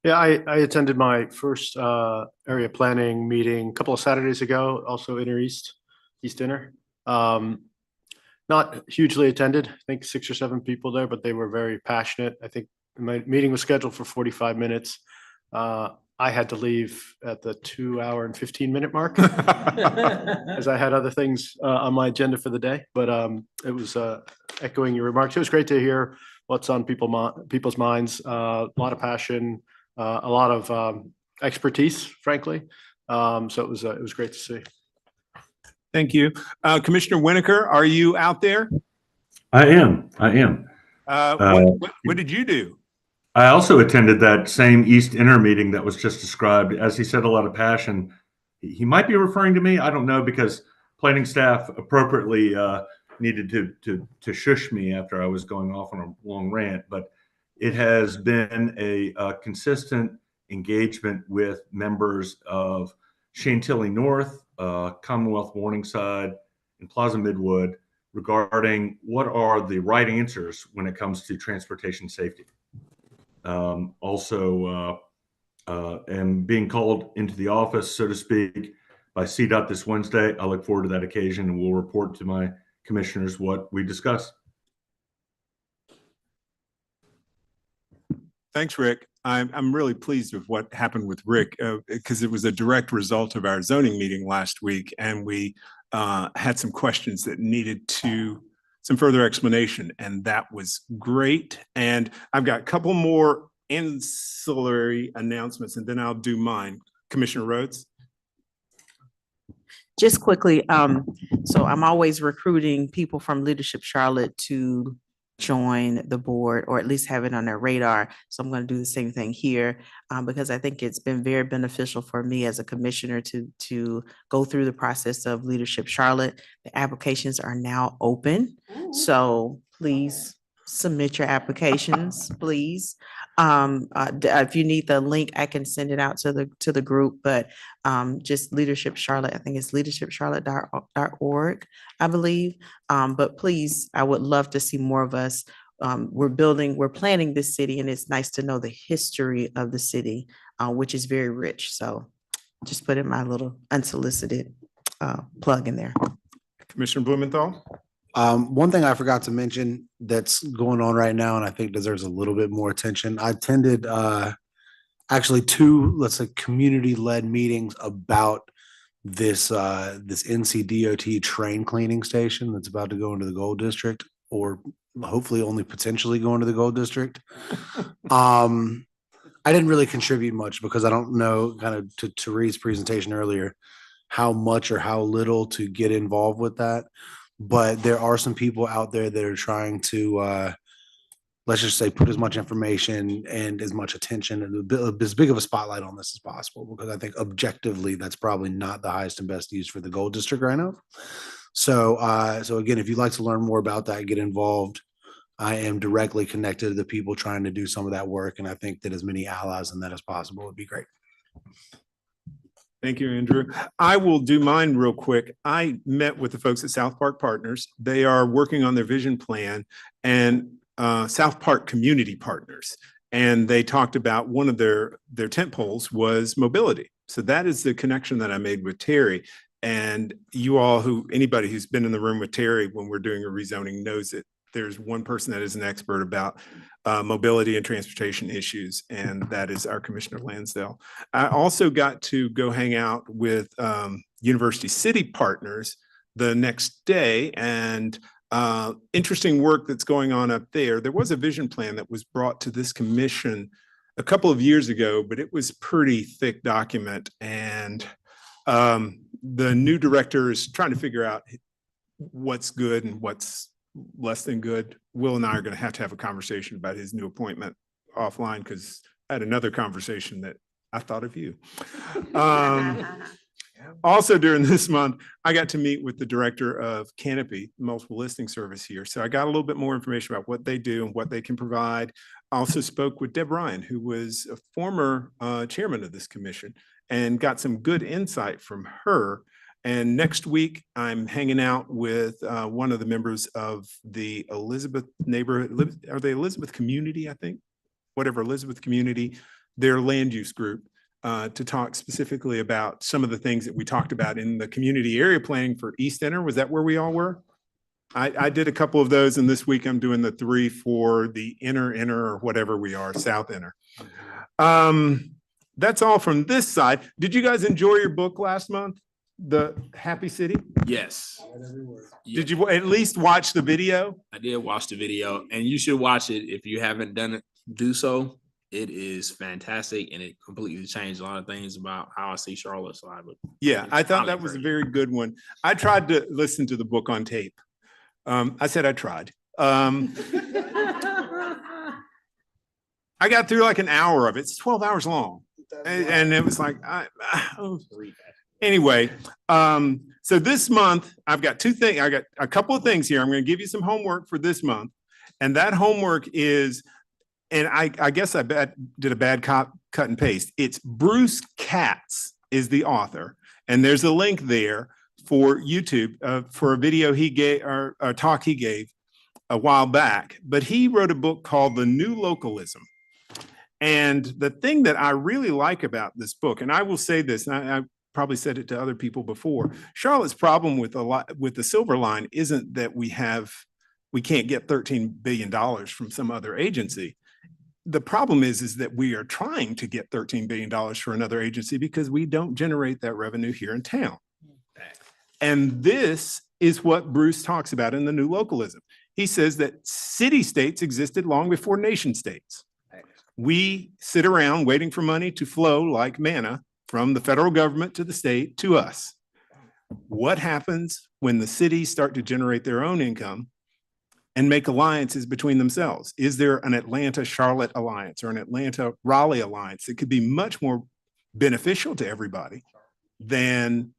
Yeah, I attended my first area planning meeting a couple of Saturdays ago, also East Inner. Not hugely attended, I think 6 or 7 people there, but they were very passionate. I think my meeting was scheduled for 45 minutes. I had to leave at the 2-hour and 15-minute mark as I had other things on my agenda for the day. But it was echoing your remarks. It was great to hear what's on people's minds. A lot of passion, a lot of expertise, frankly. So it was great to see. Thank you. Commissioner Winokur, are you out there? I am. What did you do? I also attended that same East Inner meeting that was just described. As he said, a lot of passion. He might be referring to me. I don't know, because planning staff appropriately needed to shush me after I was going off on a long rant. But it has been a consistent engagement with members of Chantilly North, Commonwealth Morningside, and Plaza Midwood regarding what are the right answers when it comes to transportation safety. Also, am being called into the office, so to speak, by CDOT this Wednesday. I look forward to that occasion, and we'll report to my commissioners what we discussed. Thanks, Rick. I'm really pleased with what happened with Rick because it was a direct result of our zoning meeting last week, and we had some questions that needed some further explanation, and that was great. And I've got a couple more ancillary announcements, and then I'll do mine. Commissioner Rhodes. Just quickly, so I'm always recruiting people from Leadership Charlotte to join the board, or at least have it on their radar. So I'm going to do the same thing here because I think it's been very beneficial for me as a commissioner to go through the process of Leadership Charlotte. The applications are now open. So please submit your applications, please. If you need the link, I can send it out to the group, but just Leadership Charlotte, I think it's leadershipcharlotte.org, I believe. But please, I would love to see more of us. We're planning this city, and it's nice to know the history of the city, which is very rich. So just put in my little unsolicited plug in there. Commissioner Blumenthal. One thing I forgot to mention that's going on right now, and I think deserves a little bit more attention. I attended actually 2, let's say, community-led meetings about this NCDOT train cleaning station that's about to go into the Gold District, or hopefully only potentially go into the Gold District. I didn't really contribute much because I don't know, kind of to Reed's presentation earlier, how much or how little to get involved with that. But there are some people out there that are trying to, let's just say, put as much information and as much attention and as big of a spotlight on this as possible, because I think objectively, that's probably not the highest and best use for the goal district right now. So, so again, if you'd like to learn more about that, get involved. I am directly connected to the people trying to do some of that work, and I think that as many allies in that as possible would be great. Thank you, Andrew. I will do mine real quick. I met with the folks at South Park Partners. They are working on their vision plan and South Park Community Partners. And they talked about one of their tent poles was mobility. So that is the connection that I made with Terry. And you all anybody who's been in the room with Terry when we're doing a rezoning knows that there's one person that is an expert about mobility and transportation issues, and that is our Commissioner Lansdale. I also got to go hang out with University City Partners the next day, and interesting work that's going on up there. There was a vision plan that was brought to this commission a couple of years ago, but it was a pretty thick document, and the new director is trying to figure out what's good and what's less than good. Will and I are going to have a conversation about his new appointment offline, because I had another conversation that I thought of you. Also during this month, I got to meet with the director of Canopy, multiple listing service here. So I got a little bit more information about what they do and what they can provide. I also spoke with Deb Ryan, who was a former chairman of this commission, and got some good insight from her. And next week, I'm hanging out with one of the members of the Elizabeth neighborhood. Are they Elizabeth Community, I think? Whatever, Elizabeth Community, their land use group, to talk specifically about some of the things that we talked about in the community area planning for East Inner. Was that where we all were? I did a couple of those, and this week I'm doing the 3 for the inner or whatever we are, South Inner. That's all from this side. Did you guys enjoy your book last month? The Happy City? Yes. Did you at least watch the video? I did watch the video, and you should watch it if you haven't done it. Do so. It is fantastic, and it completely changed a lot of things about how I see Charlotte. So Yeah, I thought that was a very good one. I tried to listen to the book on tape. I said I tried. I got through like an hour of it. It's 12 hours long. And it was like, anyway, so this month I've got 2 things. I got a couple of things here. I'm going to give you some homework for this month. And that homework is, and I guess I did a bad cut and paste. It's Bruce Katz is the author. And there's a link there for YouTube for a video he gave, or a talk he gave a while back. But he wrote a book called The New Localism. And the thing that I really like about this book, and I will say this, and I probably said it to other people before, Charlotte's problem with the Silver Line isn't that we can't get $13 billion from some other agency. The problem is that we are trying to get $13 billion for another agency because we don't generate that revenue here in town. And this is what Bruce talks about in The New Localism. He says that city states existed long before nation states. We sit around waiting for money to flow like manna from the federal government to the state to us. What happens when the cities start to generate their own income and make alliances between themselves? Is there an Atlanta-Charlotte alliance or an Atlanta-Raleigh alliance that could be much more beneficial to everybody than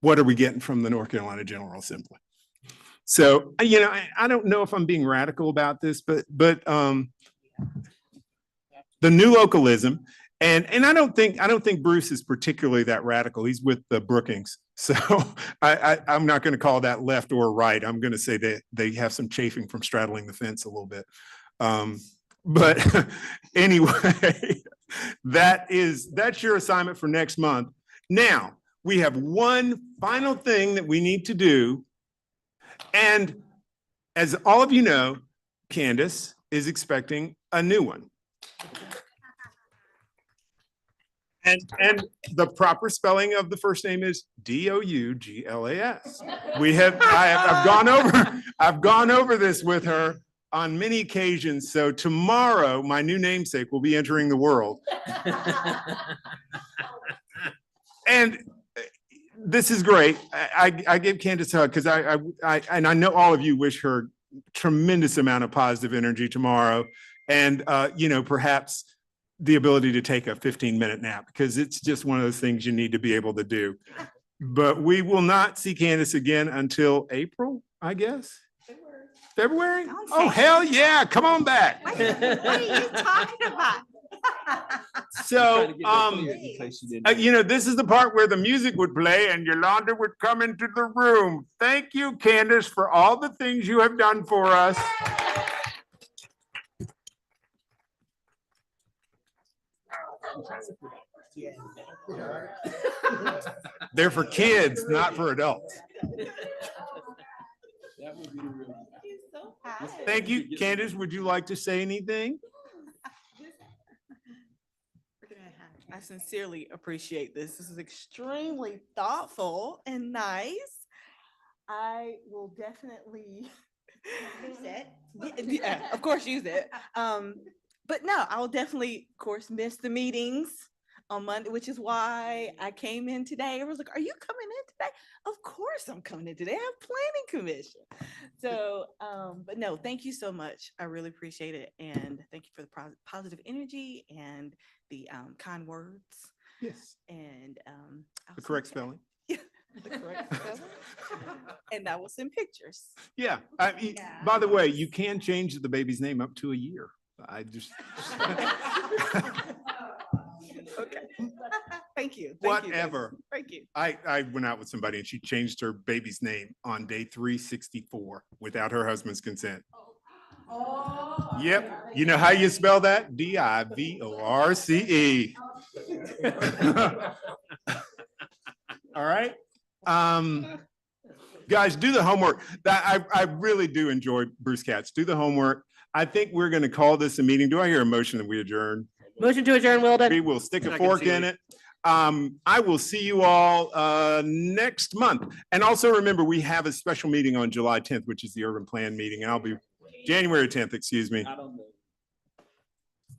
what are we getting from the North Carolina General Assembly? So, I don't know if I'm being radical about this, but The New Localism, and I don't think Bruce is particularly that radical. He's with the Brookings. So I'm not going to call that left or right. I'm going to say that they have some chafing from straddling the fence a little bit. But anyway, that's your assignment for next month. Now, we have one final thing that we need to do. And as all of you know, Candace is expecting a new one. And the proper spelling of the first name is Douglas. I've gone over this with her on many occasions. So tomorrow, my new namesake will be entering the world. And this is great. I give Candace a hug because and I know all of you wish her tremendous amount of positive energy tomorrow. And, you know, perhaps the ability to take a 15-minute nap, because it's just one of those things you need to be able to do. But we will not see Candace again until April, I guess. February? Oh, hell yeah. Come on back. What are you talking about? So, you know, this is the part where the music would play and Yolanda would come into the room. Thank you, Candace, for all the things you have done for us. They're for kids, not for adults. Thank you. Candace, would you like to say anything? I sincerely appreciate this. This is extremely thoughtful and nice. I will definitely Use it. yeah, of course, use it. But no, I will definitely, of course, miss the meetings on Monday, which is why I came in today. Everyone's like, are you coming in today? Of course I'm coming in today. I have planning commission. So, but no, thank you so much. I really appreciate it. And thank you for the positive energy and the kind words. Yes. And The correct spelling. the correct spelling. And I will send pictures. Yeah. I mean, by the way, you can change the baby's name up to a year. I just. Okay. Thank you. Whatever. Thank you. I went out with somebody and she changed her baby's name on day 364 without her husband's consent. Yep. You know how you spell that? Divorce. All right. Guys, do the homework. I really do enjoy Bruce Katz. Do the homework. I think we're going to call this a meeting. Do I hear a motion that we adjourn? Motion to adjourn, Wilden. We will stick a Second, fork in Seeley. it. I will see you all next month. And also remember, we have a special meeting on July 10th, which is the urban plan meeting. And I'll be January 10th, excuse me.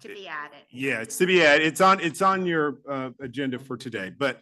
To be added. Yeah, it's to be added. It's on your agenda for today, but